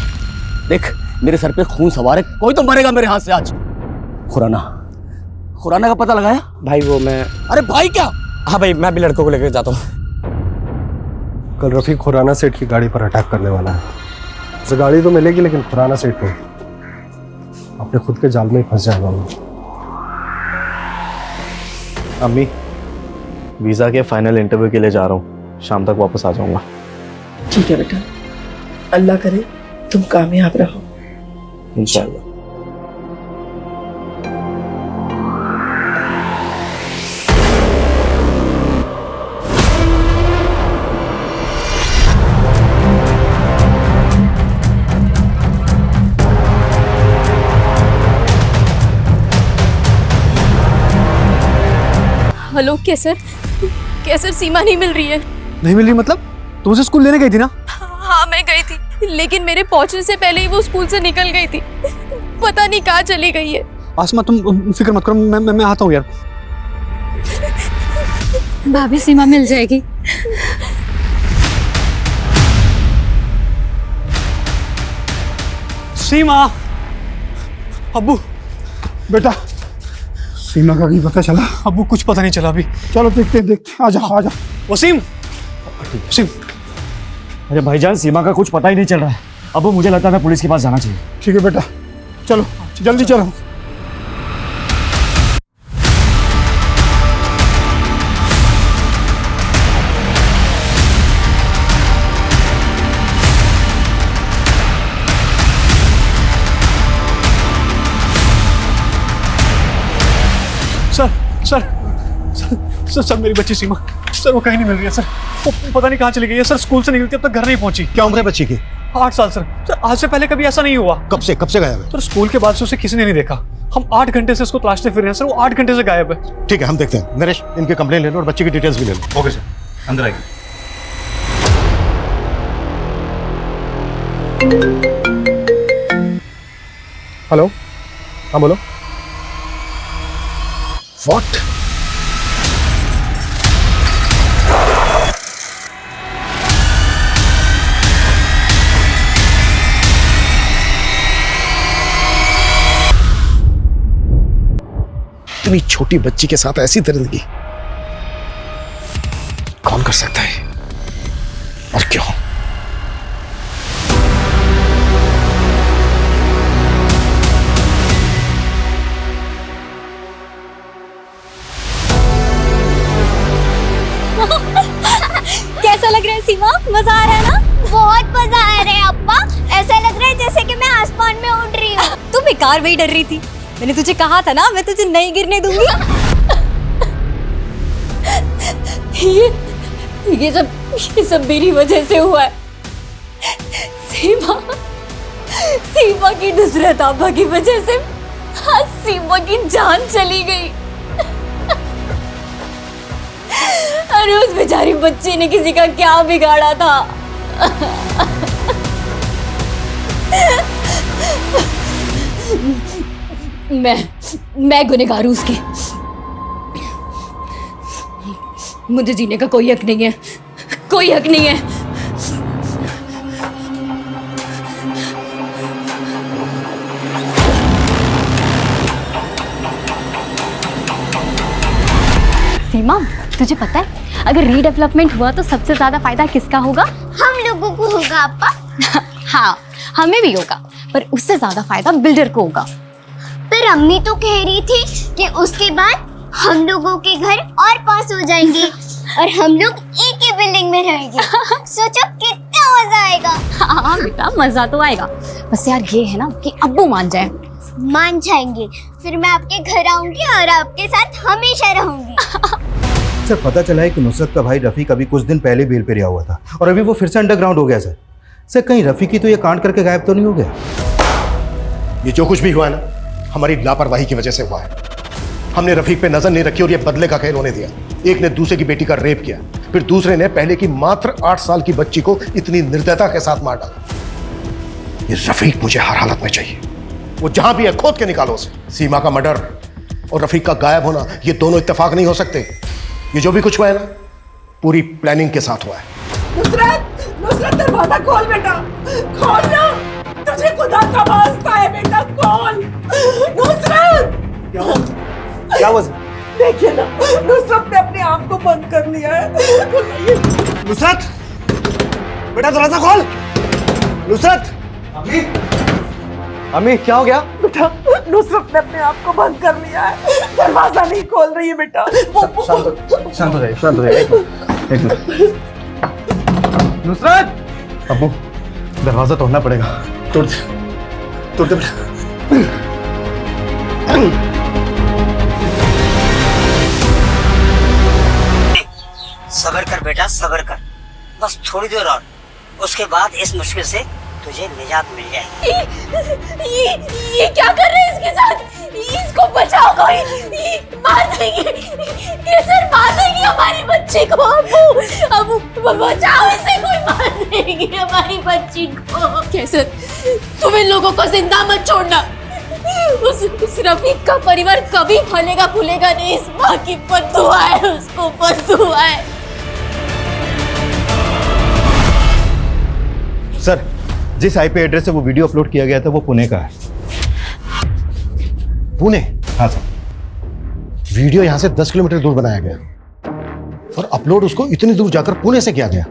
[SPEAKER 5] देख, मेरे सर पे खून सवार है, कोई तो मरेगा मेरे हाथ से आज। खुराना का पता लगाया?
[SPEAKER 8] भाई वो मैं,
[SPEAKER 5] अरे भाई क्या?
[SPEAKER 8] हाँ भाई, मैं भी लड़कों को लेकर जाता हूँ।
[SPEAKER 7] कल रफीक खुराना सेठ की गाड़ी पर अटैक करने वाला है। उसे गाड़ी तो मिलेगी लेकिन खुराना सेठ नहीं, अपने खुद के जाल में ही फंस जाएगा वो।
[SPEAKER 6] अम्मी, वीजा के फाइनल इंटरव्यू के लिए जा रहा हूँ, शाम तक वापस आ जाऊंगा।
[SPEAKER 4] ठीक है बेटा, अल्लाह करे तुम कामयाब रहो।
[SPEAKER 6] इंशाल्लाह।
[SPEAKER 1] हेलो केसर, केसर सीमा नहीं मिल रही है।
[SPEAKER 10] नहीं मिल रही मतलब? तुम उसे स्कूल लेने गई थी ना?
[SPEAKER 1] हाँ मैं गई थी, लेकिन मेरे पहुंचने से पहले ही वो स्कूल से निकल गई थी। पता नहीं कहाँ चली गई है।
[SPEAKER 10] आसमा तुम फिक्र मत करो, मैं आता हूँ यार।
[SPEAKER 14] भाभी सीमा मिल जाएगी।
[SPEAKER 10] सीमा, अब्बू।
[SPEAKER 12] बेटा सीमा का भी पता चला?
[SPEAKER 10] अब्बू कुछ पता नहीं चला अभी।
[SPEAKER 12] चलो देखते हैं, आजा आजा।
[SPEAKER 10] वसीम, वसीम।
[SPEAKER 8] अरे भाईजान सीमा का कुछ पता ही नहीं चल रहा है। अब मुझे लगता है पुलिस के पास जाना चाहिए।
[SPEAKER 12] ठीक है बेटा, चलो जल्दी चलो।
[SPEAKER 10] Sir sir sir sir, sir मेरी बच्ची सीमा, सर वो कहीं नहीं मिल रही है सर। वो पता नहीं कहाँ चली गई है सर। स्कूल से निकल के अब तक घर नहीं पहुंची।
[SPEAKER 9] क्या उम्र है बच्ची की?
[SPEAKER 10] 8 साल सर। सर आज से पहले कभी ऐसा नहीं हुआ।
[SPEAKER 9] कब से गायब है?
[SPEAKER 10] सर स्कूल के बाद से उसे किसी ने नहीं देखा। हम 8 घंटे से उसको तलाशते फिर रहे हैं सर। वो 8 घंटे से गायब है।
[SPEAKER 9] ठीक है, हम देखते हैं। नरेश, इनकी कंप्लेन ले लो और बच्ची की डिटेल्स भी ले लो।
[SPEAKER 15] ओके सर, अंदर आइए।
[SPEAKER 9] हेलो, हाँ बोलो। व्हाट? इतनी छोटी बच्ची के साथ ऐसी दरिंदगी कौन कर सकता है और क्यों?
[SPEAKER 2] कैसा लग रहा है सीमा? मजा आ रहा है ना? बहुत मजा आ रहा है अप्पा। ऐसा लग रहा है जैसे कि मैं आसमान में उड़ रही हूँ।
[SPEAKER 1] तू बेकार में ही डर रही थी। मैंने तुझे कहा था ना, मैं तुझे नहीं गिरने दूंगी। ये सब मेरी वजह से हुआ है। सीमा की नुसरत आपा की वजह से आज सीमा की जान चली गई। अरे उस बेचारी बच्ची ने किसी का क्या बिगाड़ा था। मैं गुनहगार हूं उसकी। मुझे जीने का कोई हक नहीं है, कोई हक नहीं है।
[SPEAKER 14] सीमा, तुझे पता है अगर रीडेवलपमेंट हुआ तो सबसे ज्यादा फायदा किसका होगा?
[SPEAKER 2] हम लोगों को होगा अप्पा।
[SPEAKER 14] हाँ, हमें भी होगा, पर उससे ज्यादा फायदा बिल्डर को होगा।
[SPEAKER 2] पर अम्मी तो कह रही थी कि उसके बाद हम लोगों के घर और पास हो जाएंगे और हम लोग एक ही बिल्डिंग में रहेंगे। सोचो कितना मजा आएगा।
[SPEAKER 14] हाँ बेटा, मजा तो आएगा। बस यार ये है ना कि अब्बू मान जाए।
[SPEAKER 2] मान जाएंगे, फिर मैं आपके घर आऊंगी और आपके साथ हमेशा रहूंगी।
[SPEAKER 15] सर पता चला है कि नुसरत का भाई रफ़ीक अभी कुछ दिन पहले बेल पे रिहा हुआ था और अभी वो फिर से अंडरग्राउंड हो गया सर। सर कहीं रफ़ीक ही तो ये कांड करके गायब तो नहीं हो गया?
[SPEAKER 9] ये जो कुछ भी हुआ है ना, हमारी लापरवाही की वजह से हुआ है। हमने रफ़ीक पे नजर नहीं रखी और ये बदले का खेल होने दिया। एक ने दूसरे की बेटी का रेप किया, फिर दूसरे ने पहले की मात्र 8 साल की बच्ची को इतनी निर्दयता के साथ मार डाला। ये रफ़ीक मुझे हर हालत में चाहिए। वो जहां भी है खोद के निकालो उसे। सीमा का मर्डर और रफ़ीक का गायब होना, ये दोनों इत्तेफाक नहीं हो सकते। ये जो भी कुछ हुआ है ना, पूरी प्लानिंग के साथ हुआ है।
[SPEAKER 17] नुसरत, नुसरत दरवाजा खोल बेटा, खोल ना। तुझे खुदा का वास्ता है बेटा, खोल। नुसरत,
[SPEAKER 7] क्या हुआ?
[SPEAKER 17] देखिए ना, नुसरत ने अपने आप को बंद कर लिया है।
[SPEAKER 7] नुसरत, बेटा दरवाजा खोल। नुसरत,
[SPEAKER 10] अम्मी क्या हो गया?
[SPEAKER 17] बेटा नुसरत ने अपने आप को बंद कर लिया है, दरवाजा नहीं खोल रही है बेटा।
[SPEAKER 15] शांत हो जाइए, शांत हो जाइए। एक मिनट।
[SPEAKER 10] नुसरत!
[SPEAKER 15] अब्बू, दरवाजा तोड़ना पड़ेगा।
[SPEAKER 9] तोड़ दे बेटा।
[SPEAKER 18] सब्र कर बेटा, सब्र कर। बस थोड़ी देर और, उसके बाद इस मुश्किल से तुझे निजात मिल जाएगी।
[SPEAKER 1] ये क्या कर रहे हैं इसके साथ? इसको बचाओ कोई, मार देंगे। केसर
[SPEAKER 17] हमारी बच्ची को। अबू बचाओ इसे, कोई मार देगी हमारी बच्ची को। कैसे तुम इन लोगों को जिंदा मत छोड़ना। उस रफीक का परिवार कभी फलेगा फूलेगा नहीं। इस माँ की बद्दुआ है, उसको बद्दुआ है।
[SPEAKER 15] सर, जिस आईपी एड्रेस से वो वीडियो अपलोड किया गया था वो पुणे का है।
[SPEAKER 9] पुणे?
[SPEAKER 15] हाँ सर।
[SPEAKER 9] वीडियो यहां से 10 किलोमीटर दूर बनाया गया और अपलोड उसको इतनी दूर जाकर पुणे से किया गया।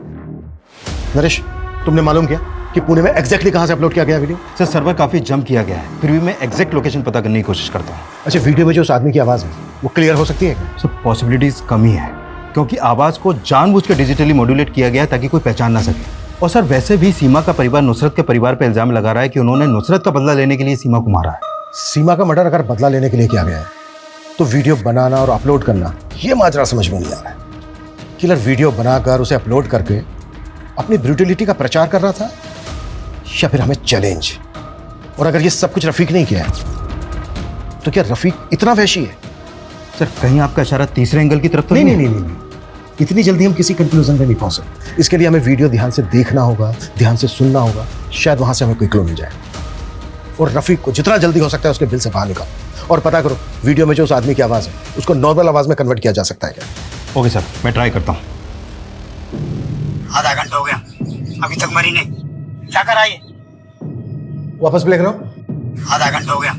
[SPEAKER 9] नरेश, तुमने मालूम किया कि पुणे में एग्जैक्टली कहां से अपलोड किया गया वीडियो?
[SPEAKER 15] सर, सर्वर काफी जंप किया गया है, फिर भी मैं एग्जैक्ट लोकेशन पता करने की कोशिश करता हूँ।
[SPEAKER 9] अच्छा, वीडियो में जो उस आदमी की आवाज है वो क्लियर हो सकती है क्या?
[SPEAKER 15] सर, पॉसिबिलिटीज कम ही है, क्योंकि आवाज को जानबूझकर डिजिटली मॉड्यूलेट किया गया है ताकि कोई पहचान ना सके। और सर, वैसे भी सीमा का परिवार नुसरत के परिवार पर इल्जाम लगा रहा है कि उन्होंने नुसरत का बदला लेने के लिए सीमा को मारा है।
[SPEAKER 9] सीमा का मर्डर अगर बदला लेने के लिए किया गया है तो वीडियो बनाना और अपलोड करना ये माजरा समझ में नहीं आ रहा है। किलर वीडियो बनाकर उसे अपलोड करके अपनी ब्रूटलिटी का प्रचार कर रहा था या फिर हमें चैलेंज? और अगर ये सब कुछ रफीक नहीं किया है तो क्या रफीक इतना वैशी है?
[SPEAKER 15] सर, कहीं आपका इशारा तीसरे एंगल की तरफ तो
[SPEAKER 9] नहीं। इतनी जल्दी हम किसी कंक्लूजन पे नहीं पहुंच सकते। इसके लिए हमें वीडियो ध्यान से देखना होगा, ध्यान से सुनना होगा, शायद वहां से हमें कोई क्लू मिल जाए। और रफीक को जितना जल्दी हो सकता है उसके बिल से बाहर निकालो और पता करो वीडियो में जो उस आदमी की आवाज है उसको नॉर्मल आवाज में कन्वर्ट किया जा सकता है क्या?
[SPEAKER 15] ओके सर, मैं ट्राई करता हूँ।
[SPEAKER 18] आधा घंटा हो गया, अभी तक मरी नहीं। क्या करा ये?
[SPEAKER 9] वापस प्ले करो।
[SPEAKER 18] आधा घंटा हो गया,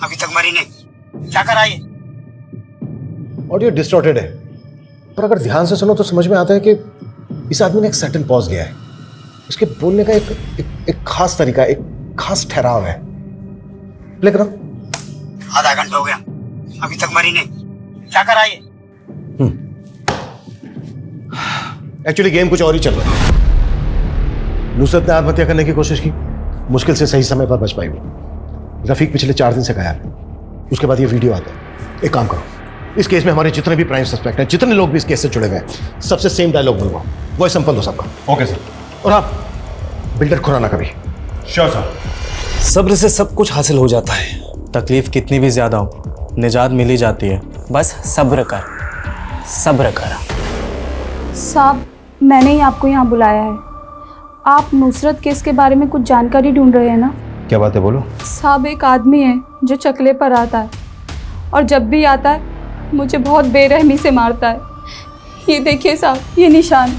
[SPEAKER 18] अभी तक मरी नहीं। क्या करा ये?
[SPEAKER 9] ऑडियो डिस्टॉर्टेड है, पर अगर ध्यान से सुनो तो समझ में आता है कि इस आदमी ने एक सटल पॉज लिया है। उसके बोलने का एक खास तरीका, एक खास ठहराव है। प्ले करो।
[SPEAKER 18] आधा घंटा हो गया, अभी तक मरी नहीं। क्या करा ये?
[SPEAKER 9] एक्चुअली गेम कुछ और ही चल रहा है। नुसरत ने आत्महत्या करने की कोशिश की, मुश्किल से सही समय पर बच पाई वो। रफीक पिछले 4 दिन से गायब है। उसके बाद ये वीडियो आता है। एक काम करो, इस केस में हमारे जितने भी प्राइम सस्पेक्ट हैं, जितने लोग भी इस केस से जुड़े हुए हैं, सबसे सेम डायलॉग बोलूंगा, वो सिंपल हो सबका।
[SPEAKER 15] Okay sir.
[SPEAKER 9] और आप बिल्डर खुराना कभी।
[SPEAKER 15] Sure sir.
[SPEAKER 7] सब्र से सब कुछ हासिल हो जाता है।
[SPEAKER 6] तकलीफ कितनी भी ज्यादा हो, निजात मिल ही जाती है।
[SPEAKER 8] बस सब्र कर, सब्र कर।
[SPEAKER 16] साहब, मैंने ही आपको यहाँ बुलाया है। आप नुसरत केस के बारे में कुछ जानकारी ढूंढ रहे हैं ना?
[SPEAKER 15] क्या बात है, बोलो।
[SPEAKER 16] साहब, एक आदमी है जो चकले पर आता है और जब भी आता है मुझे बहुत बेरहमी से मारता है। ये देखिए साहब, ये निशान,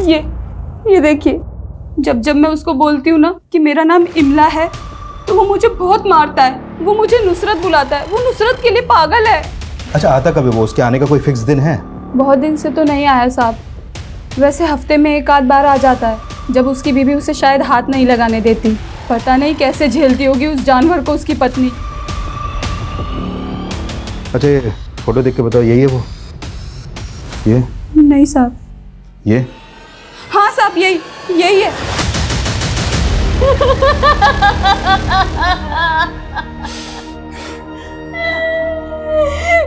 [SPEAKER 16] ये देखिए। जब मैं उसको बोलती हूँ ना कि मेरा नाम इमला है तो वो मुझे बहुत मारता है। वो मुझे नुसरत बुलाता है। वो नुसरत के लिए पागल है।
[SPEAKER 15] अच्छा, आता कभी वो? उसके आने का कोई फिक्स दिन है?
[SPEAKER 16] बहुत दिन से तो नहीं आया साहब, वैसे हफ्ते में 1 आध बार आ जाता है, जब उसकी बीवी उसे शायद हाथ नहीं लगाने देती। पता नहीं कैसे झेलती होगी उस जानवर को उसकी पत्नी।
[SPEAKER 15] अच्छा, ये फोटो देख के बताओ, यही है वो? ये
[SPEAKER 16] नहीं साहब।
[SPEAKER 15] ये?
[SPEAKER 16] हाँ साहब, यही है।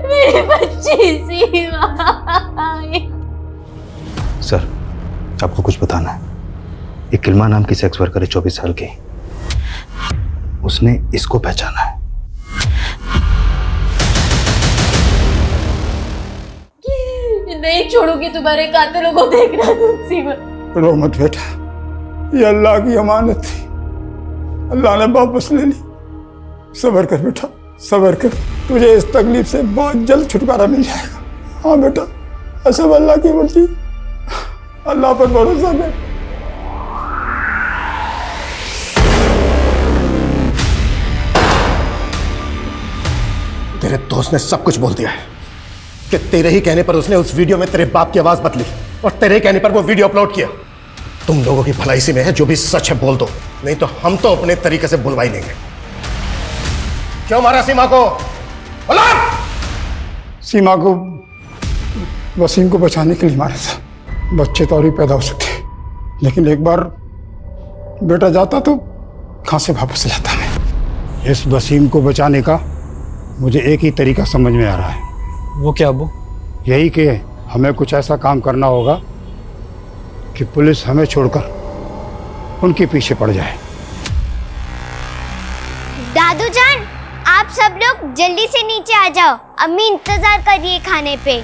[SPEAKER 17] मेरी बच्ची सीमा।
[SPEAKER 15] सर, आपको कुछ बताना है। एक किल्मा नाम की सेक्स वर्कर है, 24 साल की। उसने इसको पहचाना है।
[SPEAKER 17] नहीं छोड़ूंगी तुम्हारे कातिलों को देखना तुम सीमा।
[SPEAKER 12] रो मत बेटा, ये अल्लाह की अमानत थी, अल्लाह ने वापस ले ली। सब्र कर बेटा, सब्र कर, तुझे इस तकलीफ से बहुत जल्द छुटकारा मिल जाएगा। हाँ बेटा, सब अल्लाह की मर्जी, अल्लाह पर भरोसा कर।
[SPEAKER 9] तेरे दोस्त ने सब कुछ बोल दिया है कि तेरे ही कहने पर उसने उस वीडियो में तेरे बाप की आवाज बदली और तेरे कहने पर वो वीडियो अपलोड किया। तुम लोगों की भलाई इसी में है, जो भी सच है बोल दो, नहीं तो हम तो अपने तरीके से बुलवा ही लेंगे। क्यों मारा सीमा को?
[SPEAKER 12] सीमा को वसीम को बचाने के लिए मारा था। बच्चे तो और ही पैदा हो सकते, लेकिन एक बार बेटा जाता तो कहां से वापस लाता मैं। इस वसीम को बचाने का मुझे एक ही तरीका समझ में आ रहा है।
[SPEAKER 10] वो क्या अब्बू?
[SPEAKER 12] यही कि हमें कुछ ऐसा काम करना होगा कि पुलिस हमें छोड़कर उनके पीछे पड़ जाए।
[SPEAKER 2] दादू जान, आप सब लोग जल्दी से नीचे आ जाओ, अम्मी इंतजार कर रही है खाने पे।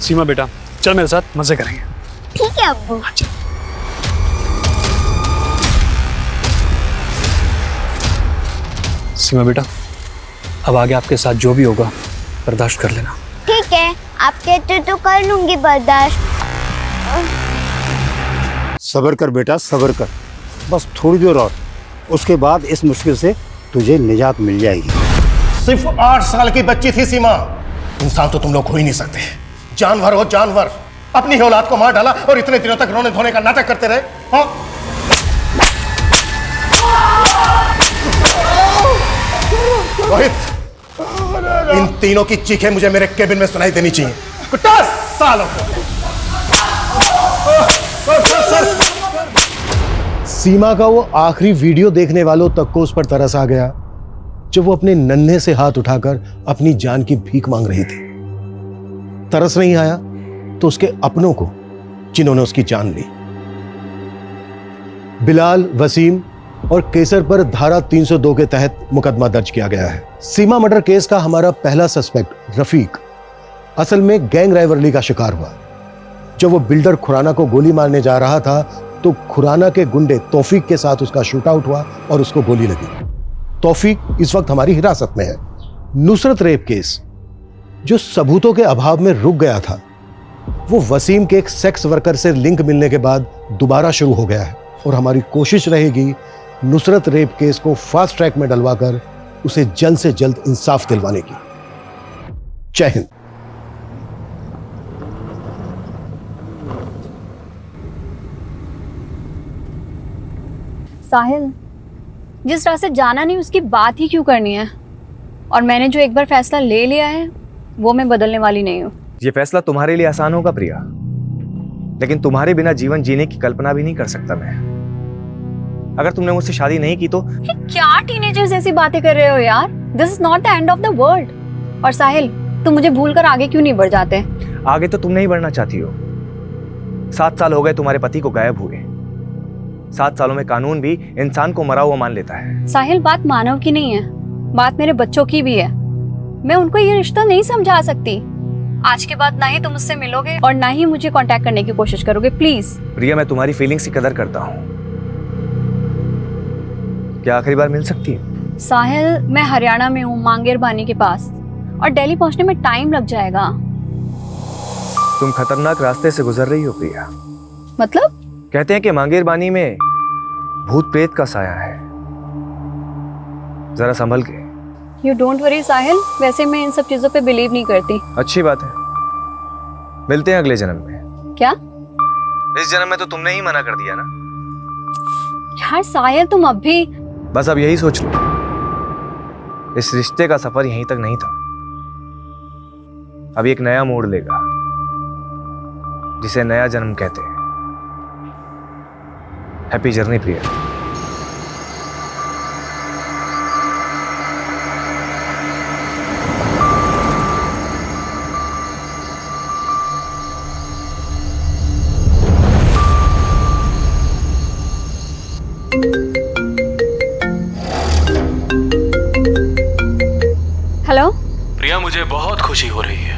[SPEAKER 10] सीमा बेटा, चल मेरे साथ, मजे करेंगे।
[SPEAKER 2] ठीक है अब्बू।
[SPEAKER 10] सीमा बेटा, अब आगे आपके साथ जो भी होगा बर्दाश्त कर लेना।
[SPEAKER 2] ठीक है, आप कहते तो कर लूंगी बर्दाश्त।
[SPEAKER 12] सब्र कर बेटा, सब्र कर, बस थोड़ी देर और, उसके बाद इस मुश्किल से तुझे निजात मिल जाएगी।
[SPEAKER 9] सिर्फ 8 साल की बच्ची थी सीमा। इंसान तो तुम लोग हो ही नहीं सकते, जानवर हो जानवर। अपनी ही औलाद को मार डाला और इतने दिनों तक रोने धोने का नाटक करते रहे। हाँ? रोहित, इन तीनों की चीखें मुझे मेरे केबिन में सुनाई देनी चाहिए। कुत्ता सालों सीमा का वो आखिरी वीडियो देखने वालों तक को उस पर तरस आ गया जब वो अपने नन्हे से हाथ उठाकर अपनी जान की भीख मांग रही थी। तरस नहीं आया तो उसके अपनों को, जिन्होंने उसकी जान ली। बिलाल, वसीम और केसर पर धारा 302 के तहत मुकदमा दर्ज किया गया है। सीमा मर्डर केस का हमारा पहला सस्पेक्ट रफीक असल में गैंग राइवलरी का शिकार हुआ। जब वो बिल्डर खुराना को गोली मारने जा रहा था तो खुराना के गुंडे तौफीक के साथ उसका शूट आउट हुआ और उसको गोली लगी। तौफीक इस वक्त हमारी हिरासत में है। नुसरत रेप केस जो सबूतों के अभाव में रुक गया था, वो वसीम के एक सेक्स वर्कर से लिंक मिलने के बाद दोबारा शुरू हो गया है और हमारी कोशिश रहेगी नुसरत रेप केस को फास्ट ट्रैक में डलवाकर उसे जल्द से जल्द इंसाफ दिलवाने की। जय हिंद।
[SPEAKER 1] साहिल, जिस रास्ते जाना नहीं उसकी बात ही क्यों करनी है? और मैंने जो एक बार फैसला ले लिया है वो मैं बदलने वाली नहीं हूँ।
[SPEAKER 19] ये फैसला तुम्हारे लिए आसान होगा प्रिया, लेकिन तुम्हारे बिना जीवन जीने की कल्पना भी नहीं कर सकता मैं। अगर तुमने मुझसे शादी नहीं की तो
[SPEAKER 1] क्या टीनेजर्स जैसी बातें कर रहे हो यार? This is not the end of the world. और साहिल, तुम मुझे भूलकर आगे क्यों नहीं बढ़ जाते?
[SPEAKER 19] आगे तो तुम नहीं बढ़ना चाहती हो। 7 साल हो गए तुम्हारे पति को गायब हुए। 7 सालों में कानून भी इंसान को मरा हुआ मान लेता है।
[SPEAKER 1] साहिल, बात मानव की नहीं है, बात मेरे बच्चों की भी है। मैं उनको ये रिश्ता नहीं समझा सकती। आज के बाद ना ही तुम मुझसे मिलोगे और ना ही मुझे कांटेक्ट करने की कोशिश करोगे, प्लीज।
[SPEAKER 19] प्रिया, मैं तुम्हारी फीलिंग्स की कदर करता हूँ। क्या आखिरी बार मिल सकती है?
[SPEAKER 1] साहिल, मैं हरियाणा में हूँ, मांगेर बानी के पास, और दिल्ली पहुँचने में टाइम लग जाएगा।
[SPEAKER 19] तुम खतरनाक रास्ते से गुजर रही हो प्रिया।
[SPEAKER 1] मतलब?
[SPEAKER 19] कहते हैं कि मांगेर बानी में भूत प्रेत का साया है, जरा संभल के।
[SPEAKER 1] यू डोंट वरी साहिल, वैसे मैं इन सब चीजों पे बिलीव नहीं करती।
[SPEAKER 19] अच्छी बात है, मिलते हैं अगले जन्म में।
[SPEAKER 1] क्या?
[SPEAKER 19] इस जन्म में तो तुमने ही मना कर दिया ना।
[SPEAKER 1] यार साहिल, तुम अब भी
[SPEAKER 19] बस अब यही सोच लो, इस रिश्ते का सफर यहीं तक नहीं था, अब एक नया मोड़ लेगा जिसे नया जन्म कहते हैं। हैप्पी जर्नी प्रिया।
[SPEAKER 1] हेलो
[SPEAKER 20] प्रिया, मुझे बहुत खुशी हो रही है,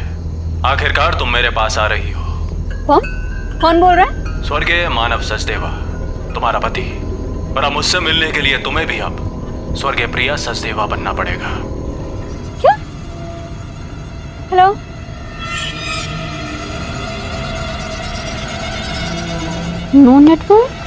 [SPEAKER 20] आखिरकार तुम मेरे पास आ रही हो।
[SPEAKER 1] कौन बोल रहा है?
[SPEAKER 20] स्वर्गीय मानव सचदेवा, तुम्हारा पति। और अब मुझसे मिलने के लिए तुम्हें भी अब स्वर्गीय प्रिया सचदेवा बनना पड़ेगा।
[SPEAKER 1] क्या? Hello, no network.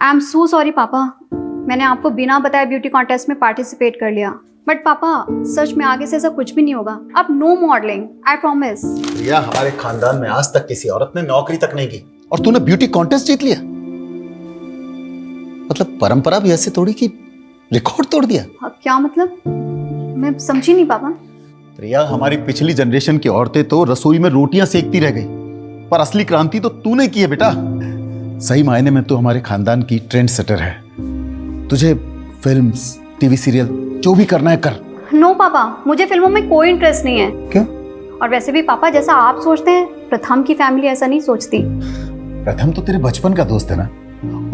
[SPEAKER 21] I am so sorry papa, मैंने आपको बिना बताए ब्यूटी कॉन्टेस्ट में पार्टिसिपेट कर लिया। बट पापा सच में आगे से ऐसा कुछ भी नहीं होगा। अब नो मॉडलिंग, आई प्रॉमिस।
[SPEAKER 9] प्रिया, हमारे खानदान में आज तक किसी औरत ने नौकरी तक नहीं की और तूने ब्यूटी कॉन्टेस्ट जीत लिया। मतलब परंपरा भी ऐसे तोड़ी कि रिकॉर्ड तोड़ दिया।
[SPEAKER 21] क्या मतलब? मैं समझी नहीं पापा।
[SPEAKER 15] प्रिया, हमारी पिछली जनरेशन की औरतें तो रसोई में रोटियां सेकती रह गई, पर असली क्रांति तो तूने की है बेटा। सही मायने में तो हमारे खानदान की ट्रेंड सेटर है। तुझे फिल्म्स, टीवी सीरियल जो भी करना है कर।
[SPEAKER 21] नो पापा, मुझे फिल्मों में कोई इंटरेस्ट नहीं है।
[SPEAKER 15] क्यों?
[SPEAKER 21] और वैसे भी पापा जैसा आप सोचते हैं, प्रथम की फैमिली ऐसा नहीं सोचती।
[SPEAKER 15] प्रथम तो तेरे बचपन का दोस्त है ना,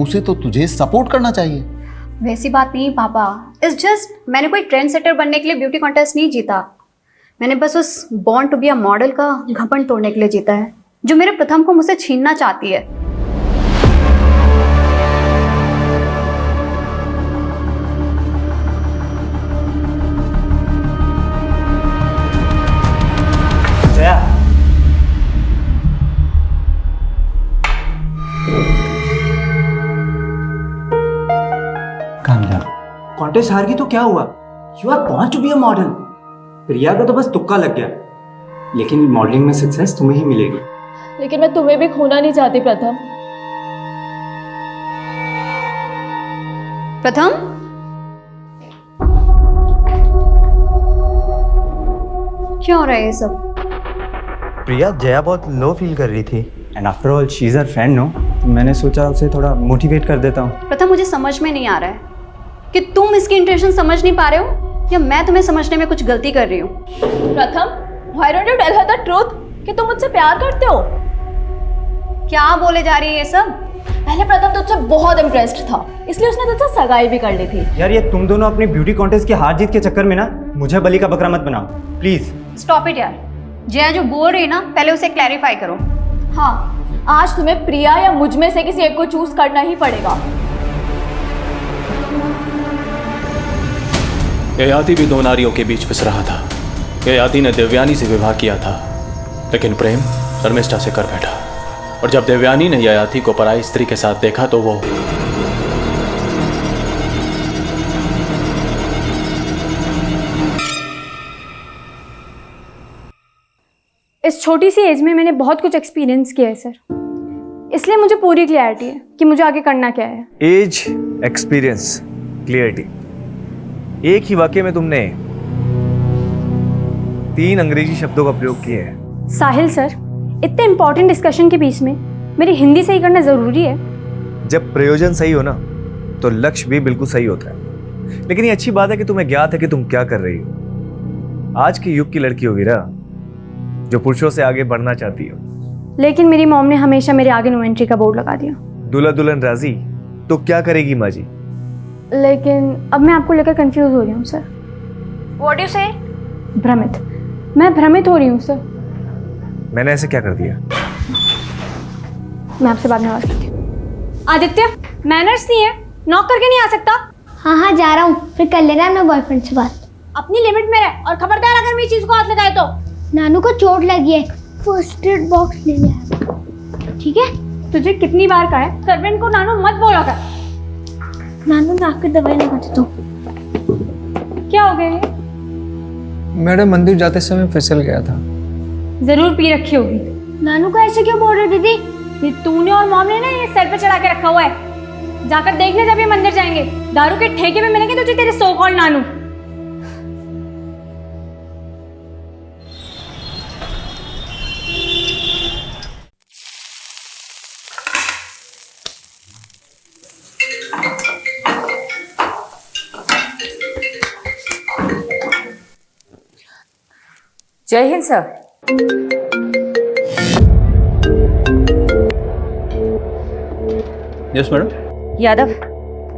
[SPEAKER 15] उसे तो तुझे सपोर्ट करना चाहिए।
[SPEAKER 21] वैसी बात नहीं पापा, इट्स जस्ट मैंने कोई ट्रेंड सेटर बनने के लिए ब्यूटी कॉन्टेस्ट नहीं जीता। मैंने बस उस born to be a model का घमंड तोड़ने के लिए जीता है, जो मेरे प्रथम को मुझसे छीनना चाहती है।
[SPEAKER 8] जया, कॉन्टेस्ट हार गई तो क्या हुआ? You are born to be a model. Priya का तो बस तुक्का लग गया, लेकिन मॉडलिंग में सक्सेस तुम्हें ही मिलेगी।
[SPEAKER 16] लेकिन मैं तुम्हें भी खोना नहीं चाहती प्रथम।
[SPEAKER 21] प्रथम, क्या हो रहा है ये सब?
[SPEAKER 19] प्रिया, जया बहुत लो फील कर रही थी।
[SPEAKER 8] And after all she is her friend, no? तो मैंने सोचा उसे थोड़ा मोटिवेट कर देता हूँ।
[SPEAKER 21] प्रथम, मुझे समझ में नहीं आ रहा है कि तुम इसकी इंटेंशन समझ नहीं पा रहे हो या मैं तुम्हें समझने में कुछ गलती कर रही हूँ।
[SPEAKER 16] प्रथम, why don't you tell her the truth कि तुम मुझसे प्यार करते हो?
[SPEAKER 21] क्या बोले जा रही है ये सब?
[SPEAKER 16] पहले प्रथम तुझसे बहुत इम्प्रेस्ड था, इसलिए उसने तुझसे सगाई भी कर ली थी।
[SPEAKER 8] यार, ये तुम दोनों अपनी ब्यूटी कॉन्टेस्ट की हार जीत के चक्कर में ना मुझे बलि का बकरा मत बनाओ प्लीज।
[SPEAKER 21] स्टॉप इट यार। जया जो बोल रही है ना, पहले उसे क्लैरिफाई करो।
[SPEAKER 16] हाँ, आज तुम्हें प्रिया या मुझ में से किसी एक को चूज करना ही पड़ेगा।
[SPEAKER 20] ययाति भी दो नारियों के बीच पिस रहा था। ययाति ने देवयानी से विवाह किया था, लेकिन प्रेम शर्मिष्ठा से कर बैठा। और जब देवयानी ने ययाति को पराई स्त्री के साथ देखा तो वो
[SPEAKER 16] इस छोटी सी एज में मैंने बहुत कुछ एक्सपीरियंस किया है सर, इसलिए मुझे पूरी क्लैरिटी है कि मुझे आगे करना क्या है।
[SPEAKER 19] एज, एक्सपीरियंस, क्लियरिटी, एक ही वाक्य में तुमने 3 अंग्रेजी शब्दों का प्रयोग किए हैं।
[SPEAKER 16] साहिल सर, इतने इंपॉर्टेंट डिस्कशन के बीच में मेरी हिंदी सही करना जरूरी है।
[SPEAKER 19] जब प्रयोजन सही हो ना तो लक्ष्य भी बिल्कुल सही होता है। लेकिन ये अच्छी बात है कि तुम्हें ज्ञात है कि तुम क्या कर रही हो। आज के युग की लड़की हो वीरा, जो पुरुषों से आगे बढ़ना चाहती हो।
[SPEAKER 16] लेकिन मेरी मॉम ने हमेशा मेरे आगे नो एंट्री का बोर्ड लगा दिया।
[SPEAKER 19] दूल्हा दुल्हन राजी तो क्या करेगी माँ जी?
[SPEAKER 16] लेकिन अब मैं आपको लेकर कंफ्यूज हो रही हूँ सर।
[SPEAKER 21] व्हाट डू से?
[SPEAKER 16] भ्रमित, मैं भ्रमित हो रही हूँ सर।
[SPEAKER 19] मैंने ऐसे क्या कर दिया?
[SPEAKER 16] मैं आपसे बाद में बात करती हूँ। आदित्य, मैनर्स नहीं है, नॉक करके नहीं आ सकता।
[SPEAKER 2] हाँ हाँ जा रहा हूँ, फिर कर लेना अपने बॉयफ्रेंड से बात।
[SPEAKER 16] अपनी लिमिट में रह, और खबरदार अगर मेरी चीज को हाथ लगाए तो।
[SPEAKER 2] नानू को चोट लगी है, फर्स्ट एड बॉक्स ले लिया, ठीक है?
[SPEAKER 16] तुझे कितनी बार कहा है सर्वेंट को नानू मत बोला कर।
[SPEAKER 2] नानू मैं आपकी दवाई लगाती हूँ।
[SPEAKER 16] क्या हो गया ये?
[SPEAKER 22] मैडम, मंदिर जाते समय फिसल गया था।
[SPEAKER 16] जरूर पी रखी होगी।
[SPEAKER 2] नानू को ऐसे क्यों बोल रहे दीदी?
[SPEAKER 16] ये तूने और मॉम ने ना ये सर पे चढ़ा के रखा हुआ है। जाकर देख ले, जब ये मंदिर जाएंगे दारू के ठेके में मिलेंगे तुझे तेरे सो कॉल्ड नानू।
[SPEAKER 23] Jai Hind sir.
[SPEAKER 10] Yes madam.
[SPEAKER 23] Yadav,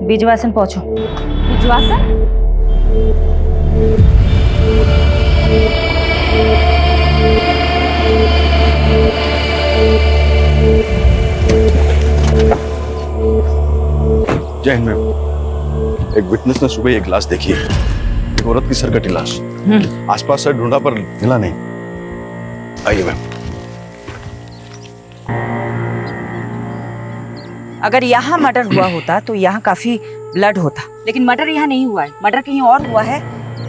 [SPEAKER 23] Bijwasan पहुंचो।
[SPEAKER 16] बीजवासन?
[SPEAKER 24] जय हिंद मैम। एक विटनेस ने सुबह एक लाश देखी है, एक औरत की सरकटी लाश। आसपास से ढूंढा पर मिला नहीं। आइए मैम।
[SPEAKER 23] अगर यहाँ मर्डर हुआ होता तो यहाँ काफी ब्लड होता, लेकिन मर्डर यहाँ नहीं हुआ है, मर्डर कहीं और हुआ है।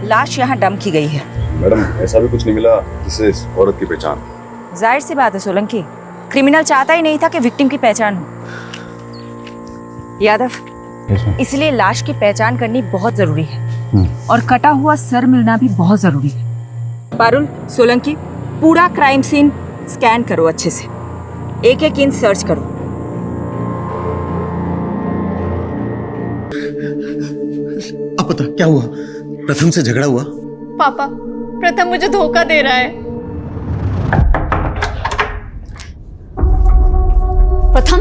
[SPEAKER 23] लाश यहाँ डंप की गई है।
[SPEAKER 24] मैडम ऐसा भी कुछ नहीं मिला जिससे इस औरत की पहचान।
[SPEAKER 23] जाहिर सी बात है सोलंकी, क्रिमिनल चाहता ही नहीं था कि विक्टिम की पहचान हो। यादव, इसलिए लाश की पहचान करनी बहुत जरूरी है और कटा हुआ सर मिलना भी बहुत जरूरी है। पारुल, सोलंकी, पूरा क्राइम सीन स्कैन करो अच्छे से, एक एक इंच सर्च करो।
[SPEAKER 9] अब पता क्या हुआ? प्रथम से झगड़ा हुआ?
[SPEAKER 16] पापा, प्रथम मुझे धोखा दे रहा है।
[SPEAKER 21] प्रथम,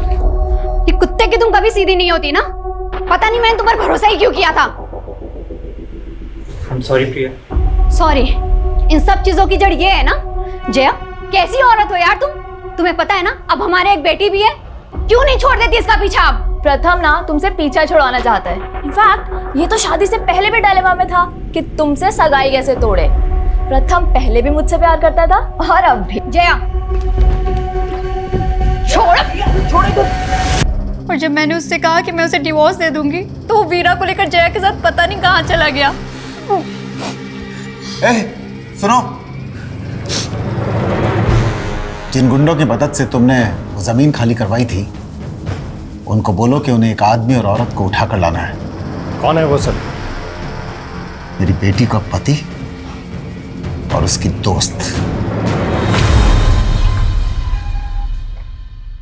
[SPEAKER 21] ये कुत्ते की तुम कभी सीधी नहीं होती ना। पता नहीं मैंने तुम पर भरोसा ही क्यों किया था।
[SPEAKER 10] I'm sorry Priya.
[SPEAKER 21] सॉरी, इन सब चीजों की जड़ ये है ना। जया, कैसी औरत हो यार तुम। तुम्हें पता है ना अब हमारे एक बेटी भी है, क्यों नहीं छोड़ देती इसका पीछा। अब
[SPEAKER 16] प्रथम ना तुमसे पीछा छुड़वाना चाहता है। इनफैक्ट ये तो शादी से पहले भी डायलेमा में था कि तुमसे सगाई कैसे तोड़े। प्रथम पहले भी मुझसे प्यार करता था और अब भी।
[SPEAKER 21] जया, छोड़ तो।
[SPEAKER 16] और जब मैंने उससे कहा कि मैं उसे डिवोर्स दे दूंगी तो वो वीरा को लेकर जया के साथ पता नहीं कहाँ चला गया।
[SPEAKER 15] सुनो, जिन गुंडों की मदद से तुमने वो जमीन खाली करवाई थी, उनको बोलो कि उन्हें एक आदमी और औरत को उठाकर लाना है।
[SPEAKER 7] कौन है वो सर?
[SPEAKER 15] मेरी बेटी का पति और उसकी दोस्त।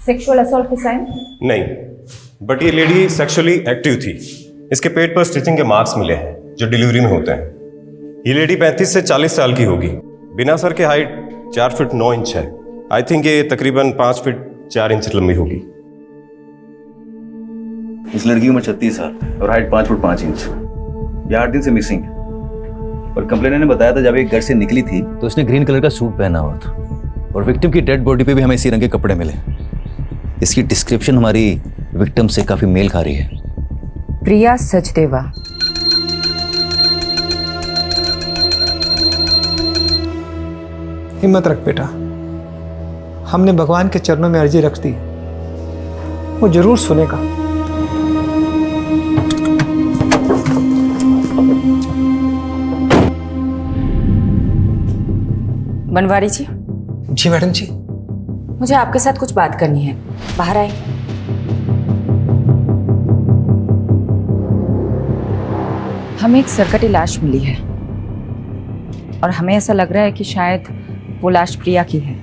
[SPEAKER 23] सेक्सुअल असॉल्ट के साइन?
[SPEAKER 3] नहीं, बट ये लेडी सेक्सुअली एक्टिव थी। इसके पेट पर स्टिचिंग के मार्क्स मिले हैं जो डिलीवरी में होते हैं। ये लेडी 35 से 40 साल की होगी। बिना सर के हाइट 4 फीट 9 इंच है। आई थिंक ये तकरीबन 5 फीट 4 इंच लंबी होगी।
[SPEAKER 24] इस लड़की की उम्र 36 साल और हाइट 5 फुट 5 इंच। ये 8 दिन से मिसिंग है और कंप्लेनर ने बताया था जब ये घर से निकली थी तो उसने ग्रीन कलर का सूट पहना हुआ था और विक्टिम की डेड बॉडी पे भी हमें इसी रंग के कपड़े मिले। इसकी डिस्क्रिप्शन हमारी विक्टिम से काफी मेल खा रही है।
[SPEAKER 23] प्रिया सचदेवा।
[SPEAKER 22] हिम्मत रख बेटा, हमने भगवान के चरणों में अर्जी रख दी, वो जरूर सुनेगा।
[SPEAKER 23] बनवारी जी।
[SPEAKER 22] जी मैडम जी।
[SPEAKER 23] मुझे आपके साथ कुछ बात करनी है, बाहर आए। हमें एक सरकटी लाश मिली है और हमें ऐसा लग रहा है कि शायद वो लाश प्रिया की है,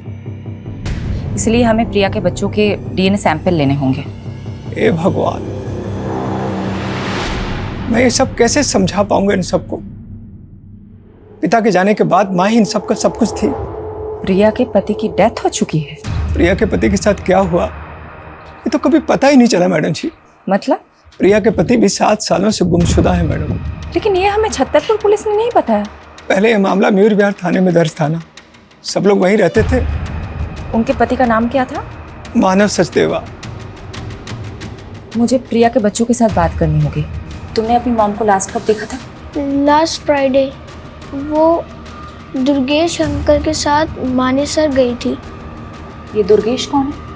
[SPEAKER 23] इसलिए हमें प्रिया के बच्चों के डीएनए सैंपल लेने होंगे।
[SPEAKER 22] ए भगवान, मैं ये सब कैसे समझा पाऊंगा इन सबको। पिता के जाने के बाद माँ ही इन सबका सब कुछ थी।
[SPEAKER 23] प्रिया के पति की डेथ हो चुकी है।
[SPEAKER 22] प्रिया के पति के साथ क्या हुआ ये तो कभी पता ही नहीं चला मैडम जी।
[SPEAKER 23] मतलब?
[SPEAKER 22] प्रिया के पति भी 7 सालों से गुमशुदा है मैडम।
[SPEAKER 23] लेकिन ये हमें छतरपुर पुलिस ने नहीं बताया।
[SPEAKER 22] पहले ये मामला मयूर विहार थाने में दर्ज था ना, सब लोग वहीं रहते थे।
[SPEAKER 23] उनके पति का नाम क्या था?
[SPEAKER 22] मानव सचदेवा।
[SPEAKER 23] मुझे प्रिया के बच्चों के साथ बात करनी होगी। तुमने अपनी मॉम को लास्ट कब देखा था?
[SPEAKER 2] Last Friday. वो दुर्गेश अंकल के साथ मानेसर गई थी।
[SPEAKER 23] ये दुर्गेश कौन है?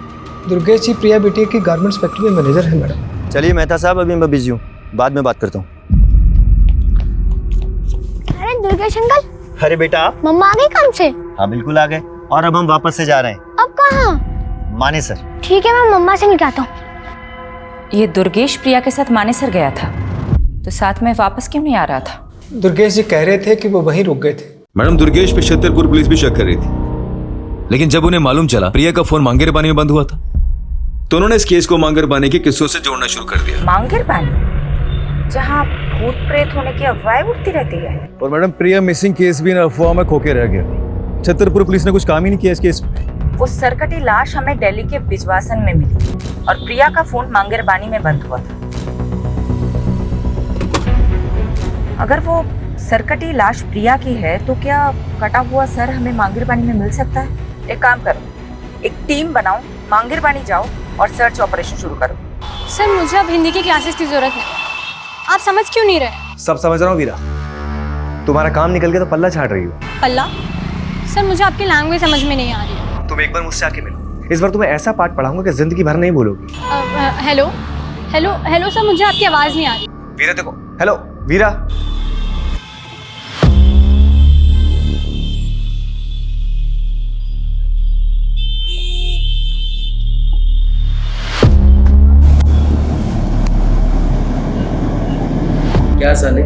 [SPEAKER 22] दुर्गेश जी प्रिया बेटी की गारमेंट्स फैक्ट्री में मैनेजर है मैडम।
[SPEAKER 5] चलिए मेहता साहब, अभी मैं बिजी हूँ, बाद में बात करता हूँ।
[SPEAKER 2] अरे दुर्गेश अंकल।
[SPEAKER 5] अरे बेटा,
[SPEAKER 2] मम्मा आ गई काम से?
[SPEAKER 5] हाँ बिल्कुल आ गए और अब हम वापस से जा रहे हैं।
[SPEAKER 2] अब कहाँ?
[SPEAKER 5] मानेसर।
[SPEAKER 2] ठीक है, मैं मम्मा से मिलता हूँ।
[SPEAKER 23] ये दुर्गेश प्रिया के साथ मानेसर गया था, तो साथ में वापस क्यों नहीं आ रहा था?
[SPEAKER 22] दुर्गेश जी कह रहे थे कि वो वहीं रुक गए थे।
[SPEAKER 11] मैडम, दुर्गेश पे छतरपुर पुलिस भी शक कर रही थी, लेकिन जब उन्हें मालूम चला प्रिया का फोन मांगेर पानी में बंद हुआ था तो उन्होंने इस केस को मांगेर पानी के किस्सों से जोड़ना शुरू कर दिया।
[SPEAKER 23] मांगेर पानी, जहाँ भूत प्रेत होने की अफवाहें उठती रहती है।
[SPEAKER 11] और मैडम, प्रिया मिसिंग केस भी इन अफवाह में खोके रह गया। छतरपुर पुलिस ने कुछ काम ही नहीं किया इस केस में।
[SPEAKER 23] वो सरकटी लाश हमें दिल्ली के बिजवासन में मिली और प्रिया का फोन मांगेर पानी में बंद हुआ था। अगर वो सरकटी लाश प्रिया की है तो क्या कटा हुआ सर हमें मांगेर पानी में मिल सकता है? एक काम करो, एक टीम बनाओ, मांगेर पानी जाओ और सर्च ऑपरेशन शुरू करो।
[SPEAKER 21] सर, मुझे अब हिंदी की क्लासेस की जरूरत है। आप समझ क्यों नहीं रहे?
[SPEAKER 19] सब समझ रहा हूँ वीरा, तुम्हारा काम निकल गया तो पल्ला छाड़ रही हो।
[SPEAKER 21] पल्ला? सर, मुझे आपकी लैंग्वेज समझ में नहीं आ रही है।
[SPEAKER 19] तुम एक बार मुझसे आके मिलो, इस बार तुम्हें ऐसा पाठ पढ़ाऊंगा कि जिंदगी भर नहीं भूलोगी।
[SPEAKER 16] हेलो हेलो हेलो सर, मुझे आपकी आवाज़ नहीं आ रही।
[SPEAKER 19] वीरा देखो, हेलो वीरा।
[SPEAKER 4] क्या साले,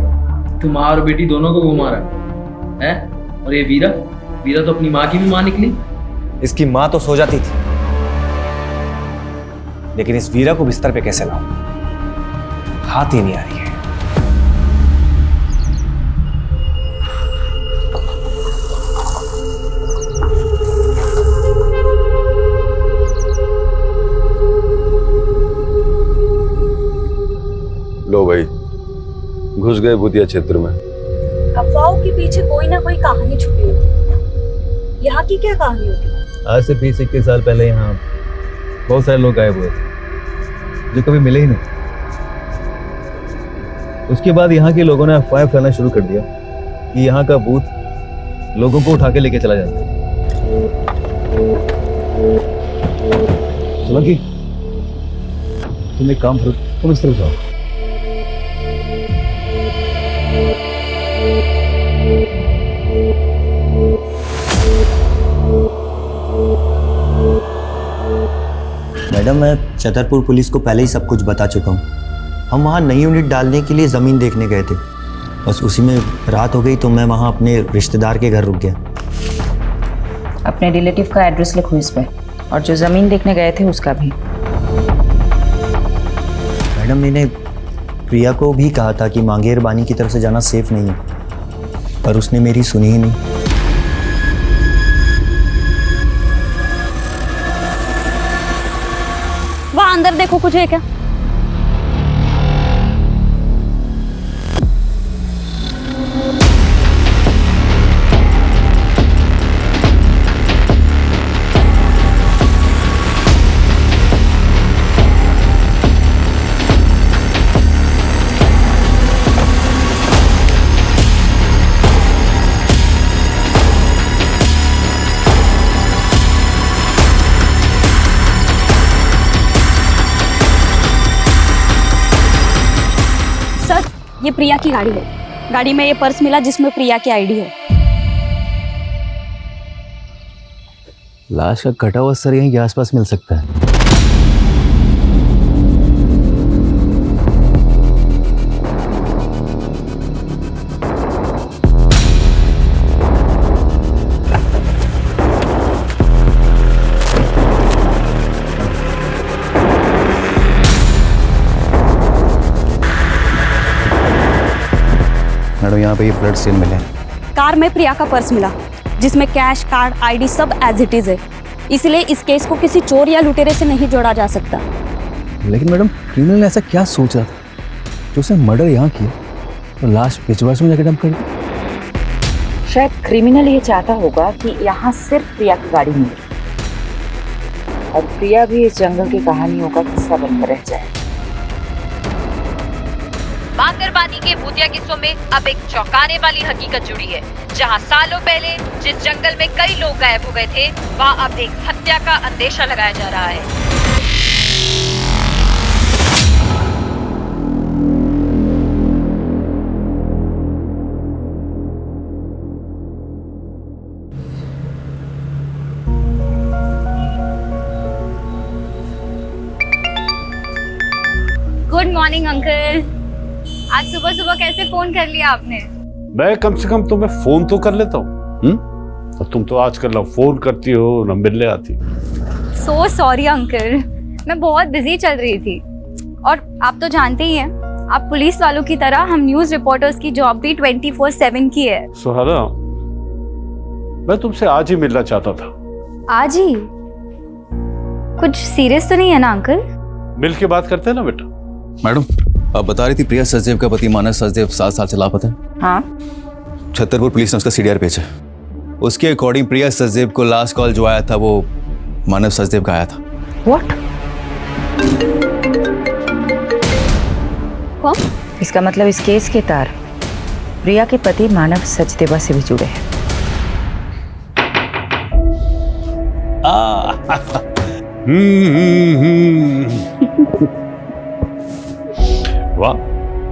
[SPEAKER 4] तू माँ और बेटी दोनों को घुमा रहा है? और ये वीरा, वीरा तो अपनी माँ की भी माँ निकली।
[SPEAKER 19] इसकी माँ तो सो जाती थी, लेकिन इस वीरा को बिस्तर पे कैसे लाऊं? हाथ ही नहीं आ रही है।
[SPEAKER 13] लो भाई, घुस गए भूतिया क्षेत्र में।
[SPEAKER 23] अफवाहों के पीछे कोई ना कोई कहानी छुपी होती है। यहाँ की क्या कहानी होती है?
[SPEAKER 24] आज से 20-21 साल पहले यहाँ बहुत सारे लोग गायब हुए थे जो कभी मिले ही नहीं। उसके बाद यहाँ के लोगों ने अफवाह फैलाना शुरू कर दिया कि यहाँ का भूत लोगों को उठा के लेके चला जाता है। सोलंकी, तुम एक काम करो, तुम इस तरफ जाओ।
[SPEAKER 5] मैडम, मैं छतरपुर पुलिस को पहले ही सब कुछ बता चुका हूँ। हम वहाँ नई यूनिट डालने के लिए ज़मीन देखने गए थे, बस उसी में रात हो गई तो मैं वहाँ अपने रिश्तेदार के घर रुक गया।
[SPEAKER 23] अपने रिलेटिव का एड्रेस लिखो इस पे, और जो ज़मीन देखने गए थे उसका भी।
[SPEAKER 5] मैडम, मैंने प्रिया को भी कहा था कि मांगेर बानी की तरफ से जाना सेफ नहीं है, पर उसने मेरी सुनी ही नहीं।
[SPEAKER 23] वहाँ अंदर देखो, कुछ है क्या? ये प्रिया की गाड़ी है। गाड़ी में ये पर्स मिला जिसमें प्रिया की आईडी है।
[SPEAKER 24] लाश का कटा हुआ सर यहीं के आसपास मिल सकता है। मैडम, यहाँ पे ये ब्लड स्टेन मिले।
[SPEAKER 23] कार में प्रिया का पर्स मिला जिसमें कैश, कार्ड, आईडी सब एज इट इज है। इसलिए इस केस को किसी चोर या लुटेरे से नहीं जोड़ा जा सकता।
[SPEAKER 24] लेकिन मैडम, क्रिमिनल ने ऐसा क्या सोचा था जो उसने मर्डर यहाँ किया और लाश पिछवाड़ में जाकर डंप कर दी?
[SPEAKER 23] शायद क्रिमिनल ये चाहता होगा कि यहाँ सिर्फ प्रिया की गाड़ी मिले और प्रिया भी इस जंगल की कहानियों का किस्सा बनकर रह जाए।
[SPEAKER 14] मांगरबानी के भूतिया किस्सों में अब एक चौंकाने वाली हकीकत जुड़ी है, जहां सालों पहले जिस जंगल में कई लोग गायब हो गए थे, वहां अब एक हत्या का अंदेशा लगाया जा रहा है।
[SPEAKER 16] Good morning uncle. आज सुबह सुबह कैसे फोन कर लिया आपने?
[SPEAKER 18] मैं कम से कम तुम्हें फोन तो कर लेता हूँ। और तुम तो आजकल ना फोन करती हो ना मिलने आती।
[SPEAKER 16] सो सॉरी अंकल, मैं बहुत बिजी चल रही थी। और आप तो जानते ही हैं, आप पुलिस वालों की तरह हम न्यूज रिपोर्टर्स की जॉब भी 24/7 की है।
[SPEAKER 18] सुहाना, मैं तुमसे आज ही मिलना चाहता था।
[SPEAKER 16] आज ही? कुछ सीरियस तो नहीं है ना अंकल?
[SPEAKER 18] मिल के बात करते हैं ना बेटा।
[SPEAKER 13] मैडम, आप बता रही थी प्रिया सचदेव का पति मानव सचदेव 7 साल से लापता है।
[SPEAKER 23] हाँ,
[SPEAKER 13] छतरपुर पुलिस ने उसका सीडीआर भेजा। उसके अकॉर्डिंग प्रिया सचदेव को लास्ट कॉल जो आया था वो मानव सचदेव का आया था।
[SPEAKER 23] व्हाट? कौन? इसका मतलब इस केस के तार प्रिया के पति मानव सचदेवा से भी जुड़े हैं।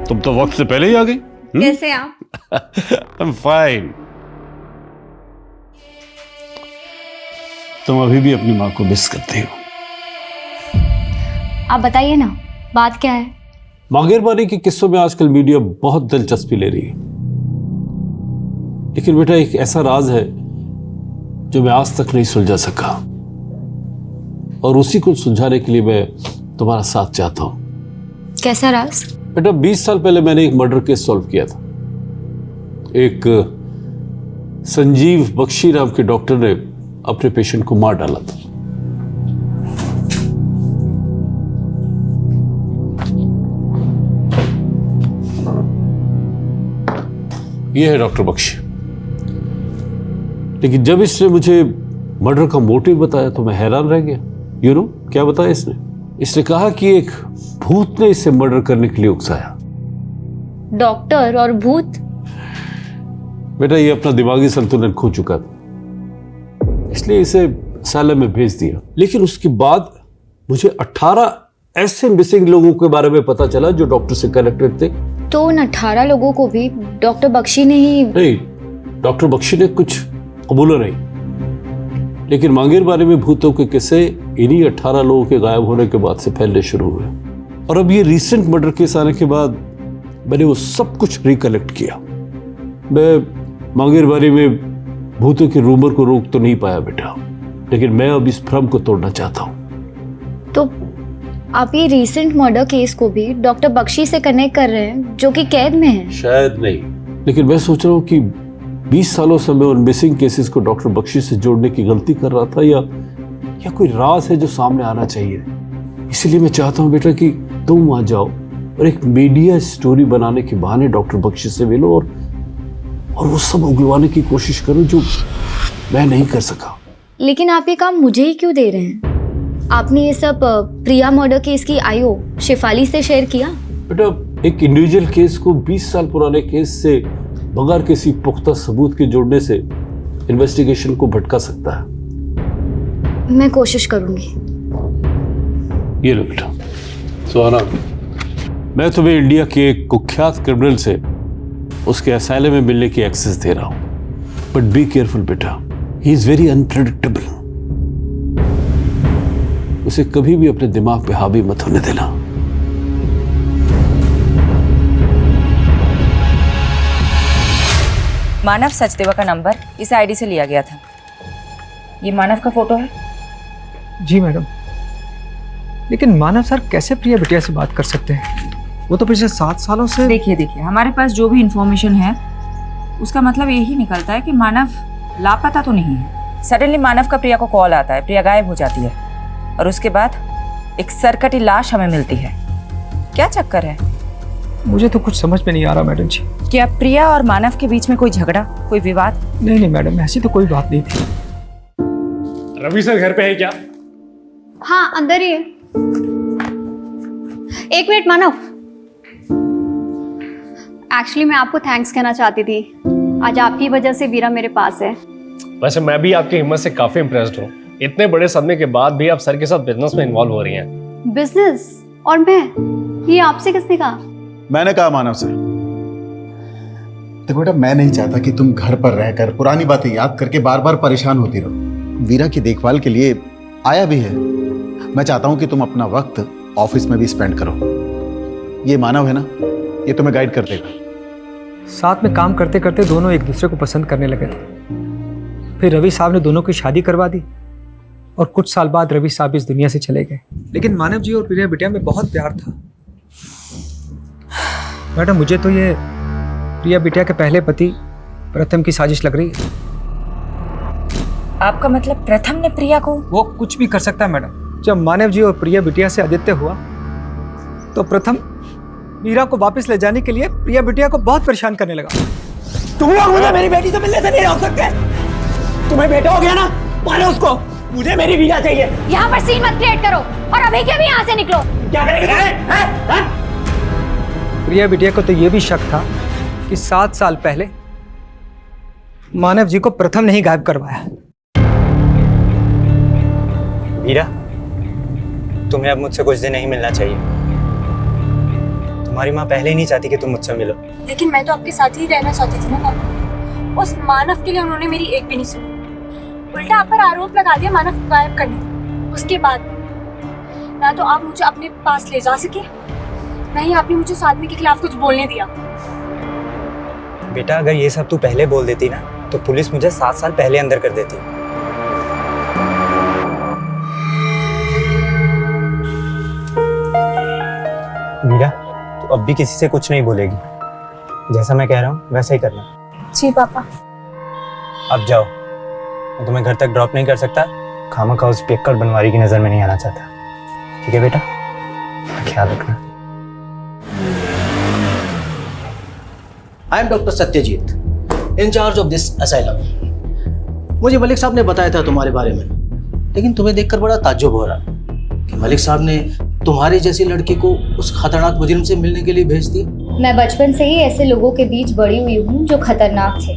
[SPEAKER 18] तुम तो वक्त से पहले ही आ गई।
[SPEAKER 16] कैसे आप?
[SPEAKER 18] I'm fine. तुम अभी भी अपनी माँ को मिस करती हो।
[SPEAKER 21] आप बताइए ना, बात क्या है?
[SPEAKER 18] मांगेरबानी के किस्सों में आजकल मीडिया बहुत दिलचस्पी ले रही है, लेकिन बेटा एक ऐसा राज है जो मैं आज तक नहीं सुलझा सका, और उसी को सुलझाने के लिए मैं तुम्हारा साथ चाहता हूं।
[SPEAKER 21] कैसा राज?
[SPEAKER 18] बेटा 20 साल पहले मैंने एक मर्डर केस सॉल्व किया था। एक संजीव बख्शी नाम के डॉक्टर ने अपने पेशेंट को मार डाला था। यह है डॉक्टर बख्शी। लेकिन जब इसने मुझे मर्डर का मोटिव बताया तो मैं हैरान रह गया। यू नो क्या बताया इसने? इसने कहा कि एक भूत ने इसे मर्डर करने के लिए उकसाया।
[SPEAKER 21] डॉक्टर और भूत?
[SPEAKER 18] बेटा ये अपना दिमागी संतुलन खो चुका था, इसलिए इसे असylum में भेज दिया। लेकिन उसके बाद मुझे 18 ऐसे मिसिंग लोगों के बारे में पता चला जो डॉक्टर से कनेक्टेड थे।
[SPEAKER 21] तो उन 18 लोगों को भी डॉक्टर बख्शी ने ही?
[SPEAKER 18] नहीं, डॉक्टर बख्शी ने कुछ कबूला नहीं, लेकिन मांगेरबानी में भूतों के किस्से इन्हीं 18 लोगों के गायब होने के बाद से फैलने शुरू हुए। और अब ये रिसेंट मर्डर केस आने के बाद मैंने वो सब कुछ रिकलेक्ट किया। मैं मांगेरबानी में भूतों के रूमर को रोक तो नहीं पाया बेटा, लेकिन मैं अब इस भ्रम को तोड़ना चाहता हूँ।
[SPEAKER 21] तो आप ये रिसेंट मर्डर केस को भी डॉक्टर बख्शी से कनेक्ट कर रहे हैं जो कि कैद में है?
[SPEAKER 18] शायद नहीं, लेकिन मैं सोच रहा हूँ कि 20 सालों से मैं उन मिसिंग केसेस को डॉक्टर बख्शी से जोड़ने की गलती कर रहा था, या कोई राज है जो सामने आना चाहिए। इसलिए मैं चाहता हूँ बेटा कि तुम वहां जाओ और एक मीडिया स्टोरी बनाने के बहाने डॉक्टर बख्शी से मिलो और वो सब उगलवाने की कोशिश करो जो मैं नहीं कर सका।
[SPEAKER 21] लेकिन आप ये काम मुझे ही क्यों दे रहे हैं? आपने ये सब प्रिया मर्डर केस की आईओ शेफाली से शेयर किया?
[SPEAKER 18] बेटा एक इंडिविजुअल केस को 20 साल पुराने केस से बगैर किसी पुख्ता सबूत के जोड़ने से इन्वेस्टिगेशन को भटका सकता है।
[SPEAKER 21] मैं कोशिश करूंगी।
[SPEAKER 18] ये लो बेटा सुहाना, मैं तुम्हें इंडिया के एक कुख्यात क्रिमिनल से उसके असylum में मिलने की एक्सेस दे रहा हूं, बट बी केयरफुल बेटा, ही इज वेरी अनप्रेडिक्टेबल। उसे कभी भी अपने दिमाग पे हावी मत होने देना।
[SPEAKER 23] मानव सचदेवा का नंबर इस आईडी से लिया गया था। ये मानव का फोटो है?
[SPEAKER 22] जी मैडम, लेकिन मानव सर कैसे प्रिया बिटिया से बात कर सकते हैं? वो तो पिछले 7 सालों से।
[SPEAKER 23] देखिए हमारे पास जो भी इंफॉर्मेशन है उसका मतलब यही निकलता है कि मानव लापता तो नहीं है। सडनली मानव का प्रिया को कॉल आता है, प्रिया गायब हो जाती है और उसके बाद एक सरकटी लाश हमें मिलती है। क्या चक्कर है?
[SPEAKER 22] मुझे तो कुछ समझ में नहीं आ रहा मैडम जी।
[SPEAKER 23] क्या प्रिया और मानव के बीच में कोई झगड़ा, कोई विवाद?
[SPEAKER 22] नहीं मैडम, ऐसी तो कोई बात नहीं थी।
[SPEAKER 1] रवि सर घर पे है क्या?
[SPEAKER 21] हाँ अंदर ही है। एक मिनट मानव, एक्चुअली मैं आपको थैंक्स कहना चाहती थी। आज आपकी वजह से वीरा मेरे पास है।
[SPEAKER 1] वैसे मैं भी आपकी हिम्मत से काफी इम्प्रेस्ड हूँ। इतने बड़े सदमे के बाद भी आप सर के साथ बिजनेस में इन्वॉल्व हो रही हैं।
[SPEAKER 21] बिजनेस? और मैं? ये आपसे किसने कहा?
[SPEAKER 15] मैंने कहा मानव से। देखो बेटा, मैं नहीं चाहता कि तुम घर पर रहकर पुरानी बातें याद करके बार बार परेशान होती रहो। वीरा की देखभाल के लिए आया भी है। मैं चाहता हूं कि तुम अपना वक्त ऑफिस में भी स्पेंड करो। ये मानव है ना, ये तुम्हें गाइड कर देगा।
[SPEAKER 22] साथ में काम करते करते दोनों एक दूसरे को पसंद करने लगे थे। फिर रवि साहब ने दोनों की शादी करवा दी और कुछ साल बाद रवि साहब इस दुनिया से चले गए। लेकिन मानव जी और प्रिया बिटिया में बहुत प्यार था। मैडम मुझे तो ये प्रिया बिटिया के पहले पति प्रथम की साजिश लग रही है।
[SPEAKER 23] आपका मतलब प्रथम ने प्रिया को?
[SPEAKER 22] वो कुछ भी कर सकता है मैडम। जब मानव जी और प्रिया बिटिया से आदित्य हुआ तो प्रथम मीरा को वापस ले जाने के लिए प्रिया बिटिया को बहुत परेशान करने लगा।
[SPEAKER 8] तुम लोग मुझे मेरी बेटी से मिलने से नहीं रोक सकते। तुम्हें बेटा हो गया ना, मारो उसको। मुझे मेरी वीजा चाहिए।
[SPEAKER 21] यहाँ पर सीन मत क्रिएट करो और अभी के भी यहाँ से निकलो।
[SPEAKER 8] क्या करेंगे?
[SPEAKER 22] प्रिया बिटिया को तो ये भी शक था कि 7 साल पहले मानव जी को प्रथम ने ही गायब करवाया।
[SPEAKER 5] वीरा, तुम्हें अब मुझसे कुछ दिन नहीं मिलना चाहिए।
[SPEAKER 8] तुम्हारी माँ पहले ही नहीं चाहती कि तुम मुझसे मिलो।
[SPEAKER 21] लेकिन मैं तो आपके साथ ही रहना चाहती थी ना पापा। उस मानव के लिए उन्होंने मेरी एक भी नहीं सुनी, उल्टा आप पर आरोप लगा दिया मानव को गायब करने। उसके बाद ना तो आप मुझे अपने पास ले जा सके, ना ही आपने मुझे उस आदमी के खिलाफ कुछ बोलने दिया।
[SPEAKER 8] बेटा, अगर ये सब तू पहले बोल देती ना तो पुलिस मुझे 7 साल पहले अंदर कर देती। मीरा, तू अब भी किसी से कुछ नहीं बोलेगी। जैसा मैं कह रहा हूँ वैसा ही करना।
[SPEAKER 21] जी पापा।
[SPEAKER 8] अब जाओ, मैं तुम्हें घर तक ड्रॉप नहीं कर सकता। खामखा उस पियक्कड़ बनवारी की नजर में नहीं आना चाहता। ठीक है बेटा, ख्याल रखना।
[SPEAKER 6] I am doctor Satyajit, in charge of this asylum. मुझे मलिक साहब ने बताया था तुम्हारे बारे में, लेकिन तुम्हें देखकर बड़ा ताज्जुब हो रहा कि मलिक साहब ने तुम्हारी जैसी लड़की को उस खतरनाक मुजरिम से मिलने के लिए भेज दिया।
[SPEAKER 16] मैं बचपन से ही ऐसे लोगों के बीच बड़ी हुई हूँ जो खतरनाक थे।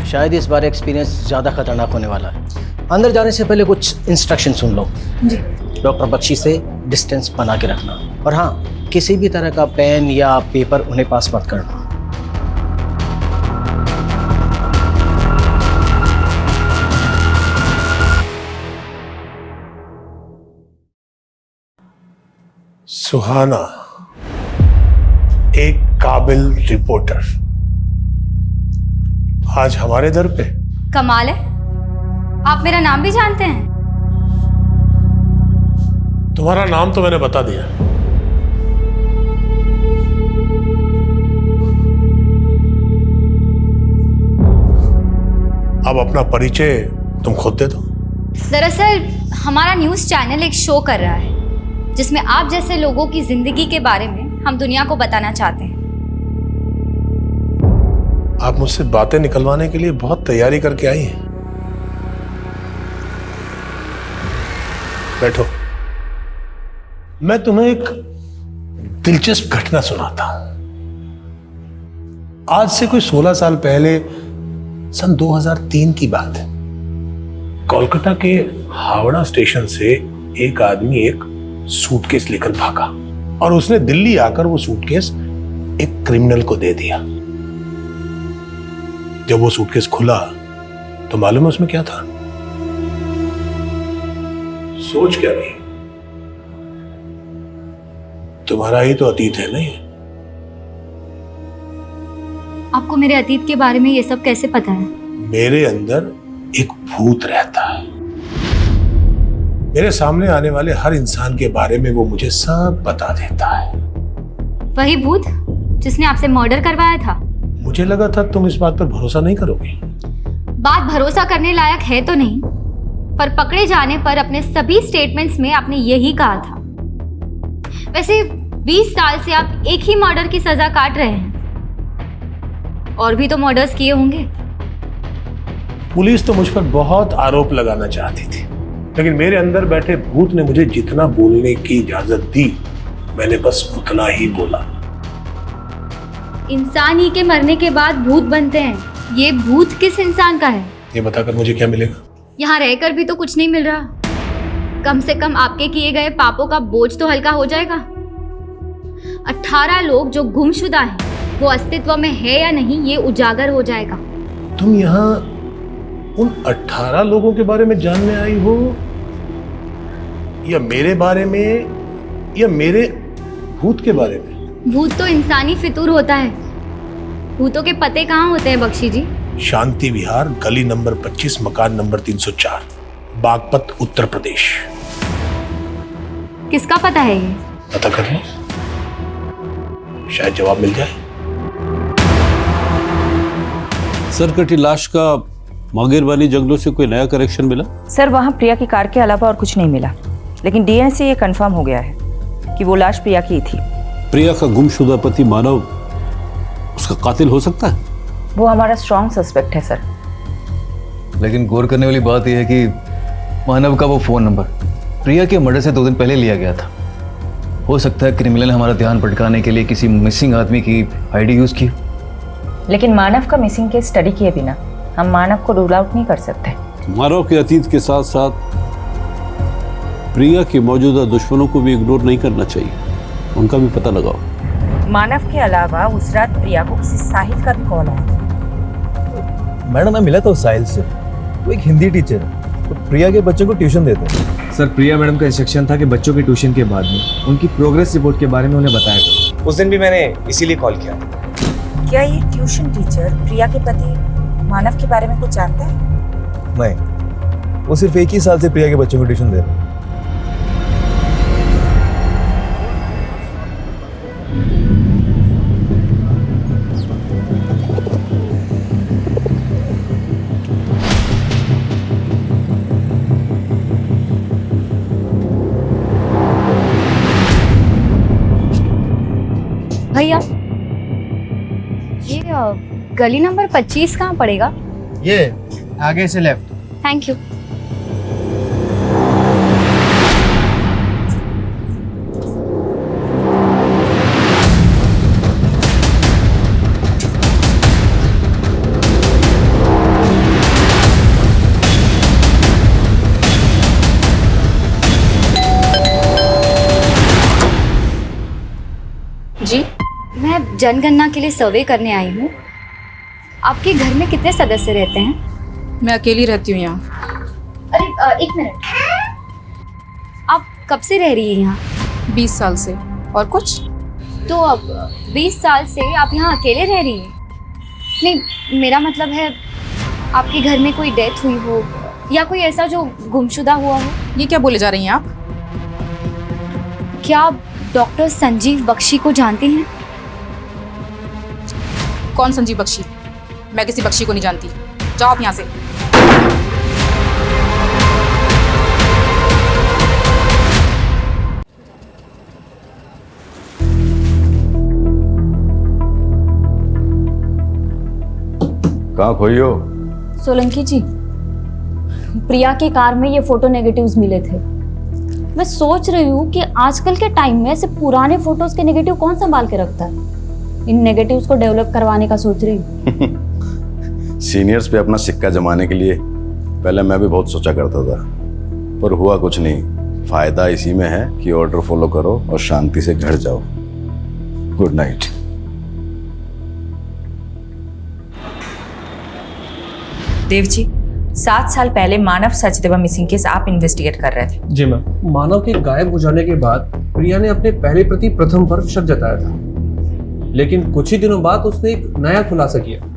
[SPEAKER 6] शायद इस बार एक्सपीरियंस ज़्यादा खतरनाक होने वाला है। अंदर जाने से पहले कुछ इंस्ट्रक्शन सुन लो।
[SPEAKER 21] जी।
[SPEAKER 6] डॉक्टर बख्शी से डिस्टेंस बना के रखना, और हाँ, किसी भी तरह का पेन या पेपर उन्हें पास मत करना।
[SPEAKER 12] सुहाना एक काबिल रिपोर्टर आज हमारे दर पे।
[SPEAKER 16] कमाल है, आप मेरा नाम भी जानते हैं।
[SPEAKER 12] तुम्हारा नाम तो मैंने बता दिया। अब अपना परिचय तुम खुद दे दो।
[SPEAKER 16] दरअसल हमारा न्यूज़ चैनल एक शो कर रहा है जिसमें आप जैसे लोगों की जिंदगी के बारे में हम दुनिया को बताना चाहते हैं।
[SPEAKER 12] आप मुझसे बातें निकलवाने के लिए बहुत तैयारी करके आई हैं। बैठो, मैं तुम्हें एक दिलचस्प घटना सुनाता हूं। आज से कोई 16 साल पहले सन 2003 की बात है। कोलकाता के हावड़ा स्टेशन से एक आदमी एक सूटकेस लेकर भागा और उसने दिल्ली आकर वो सूटकेस एक क्रिमिनल को दे दिया। जब वो सूटकेस खुला तो मालूम है उसमें क्या था? सोच क्या रही? तुम्हारा ही तो अतीत है नहीं?
[SPEAKER 16] आपको मेरे अतीत के बारे में ये सब कैसे पता है?
[SPEAKER 12] मेरे अंदर एक भूत रहता है। मेरे सामने आने वाले हर इंसान के बारे में वो मुझे सब बता देता है।
[SPEAKER 16] वही भूत जिसने आपसे मर्डर करवाया था?
[SPEAKER 12] मुझे लगा था तुम इस बात पर भरोसा नहीं करोगी।
[SPEAKER 16] बात भरोसा करने लायक है तो नहीं, पर पकड़े जाने पर अपने सभी स्टेटमेंट्स में आपने यही कहा था। वैसे 20 साल से आप एक ही मर्डर की सजा काट रहे हैं, और भी तो मर्डर्स किए होंगे।
[SPEAKER 12] पुलिस तो मुझ पर बहुत आरोप लगाना चाहती थी, लेकिन मेरे अंदर बैठे भूत ने मुझे जितना बोलने की इजाजत दी मैंने बस उतना ही बोला।
[SPEAKER 16] इंसान ही के मरने के बाद भूत बनते हैं। ये भूत किस इंसान का है?
[SPEAKER 12] ये बताकर मुझे क्या मिलेगा?
[SPEAKER 16] यहाँ रहकर भी तो कुछ नहीं मिल रहा। कम से कम आपके किए गए पापों का बोझ तो हल्का हो जाएगा। 18 लोग जो गुमशुदा हैं, वो अस्तित्व में है या नहीं ये उजागर हो जाएगा।
[SPEAKER 12] तुम यहाँ उन 18 लोगों के बारे में जानने आई हो, या मेरे बारे में, या मेरे भूत के बारे में?
[SPEAKER 16] भूत तो इंसानी फितूर होता है। भूतों के पते कहाँ होते हैं बख्शी जी?
[SPEAKER 12] शांति विहार, गली नंबर 25, मकान नंबर 304, बागपत, उत्तर प्रदेश।
[SPEAKER 16] किसका पता है ये?
[SPEAKER 12] पता कर लो, शायद जवाब मिल जाए।
[SPEAKER 18] सरकटी लाश का मांगेरवानी जंगलों से कोई नया कनेक्शन मिला?
[SPEAKER 23] सर, वहाँ प्रिया की कार के अलावा और कुछ नहीं मिला, लेकिन डीएनए से ये कंफर्म हो गया है कि वो लाश प्रिया की थी।
[SPEAKER 18] प्रिया का गुमशुदा पति मानव उसका कातिल हो सकता है?
[SPEAKER 23] वो हमारा स्ट्रॉन्ग सस्पेक्ट है सर।
[SPEAKER 11] लेकिन गौर करने वाली बात यह है कि मानव का वो फोन नंबर प्रिया के मर्डर से 2 दिन पहले लिया गया था। हो सकता है क्रिमिनल ने हमारा ध्यान भटकाने के लिए किसी मिसिंग आदमी की आईडी यूज की।
[SPEAKER 23] लेकिन मानव का मिसिंग केस स्टडी किए बिना हम मानव को रूल आउट नहीं कर सकते।
[SPEAKER 18] मानव के अतीत के साथ साथ प्रिया के मौजूदा दुश्मनों को भी इग्नोर नहीं करना चाहिए, उनका भी पता लगाओ।
[SPEAKER 23] मानव के अलावा उस रात प्रिया को किसी साहिल का भी कॉल आया।
[SPEAKER 24] मैडम मैं मिला था उस साहिल से, वो एक हिंदी टीचर है, तो प्रिया के बच्चों को ट्यूशन देते हैं।
[SPEAKER 9] सर प्रिया मैडम का इंस्ट्रक्शन था कि बच्चों के ट्यूशन के बाद में उनकी प्रोग्रेस रिपोर्ट के बारे में उन्हें बताया था।
[SPEAKER 19] उस दिन भी मैंने इसीलिए कॉल किया।
[SPEAKER 23] क्या ये ट्यूशन टीचर प्रिया के पति मानव के बारे में कुछ जानता है?
[SPEAKER 24] नहीं, वो सिर्फ एक ही साल से प्रिया के बच्चों को ट्यूशन दे रहे हैं।
[SPEAKER 16] भैया ये गली नंबर 25 कहाँ पड़ेगा?
[SPEAKER 10] ये आगे से लेफ्ट।
[SPEAKER 16] Thank you.
[SPEAKER 21] जी
[SPEAKER 16] मैं जनगणना के लिए सर्वे करने आई हूँ। आपके घर में कितने सदस्य रहते हैं?
[SPEAKER 21] मैं अकेली रहती हूँ यहाँ।
[SPEAKER 16] अरे एक मिनट, आप कब से रह रही हैं यहाँ?
[SPEAKER 21] 20 साल से। और कुछ?
[SPEAKER 16] तो अब 20 साल से आप यहाँ अकेले रह रही हैं? नहीं, मेरा मतलब है आपके घर में कोई डेथ हुई हो या कोई ऐसा जो गुमशुदा हुआ हो।
[SPEAKER 21] ये क्या बोले जा रही हैं आप?
[SPEAKER 16] क्या आप डॉक्टर संजीव बख्शी को जानती हैं?
[SPEAKER 21] कौन संजीव बख्शी? मैं किसी बख्शी को नहीं जानती। जाओ आप यहाँ से।
[SPEAKER 17] कहाँ खोई हो?
[SPEAKER 21] सोलंकी जी, प्रिया की कार में ये फोटो नेगेटिव्स मिले थे। मैं सोच रही हूँ कि आजकल के टाइम में ऐसे पुराने फोटोज के नेगेटिव कौन संभाल के रखता है। इन नेगेटिव्स को डेवलप करवाने का सोच रही हूँ।
[SPEAKER 17] सीनियर्स पे अपना सिक्का जमाने के लिए पहले मैं भी बहुत सोचा करता था, पर हुआ कुछ नहीं। फायदा इसी में है कि ऑर्डर फॉलो करो और शांति से घर जाओ। Good night.
[SPEAKER 23] देव जी, 7 साल पहले मानव सचदेवा मिसिंग केस आप इन्वेस्टिगेट कर रहे थे।
[SPEAKER 20] जी मैम। मानव के गायब हो जाने के बाद प्रिया ने अपने पहले प्रति प्रथम पर शक जताया था, लेकिन कुछ ही दिनों बाद उसने एक नया खुलासा किया।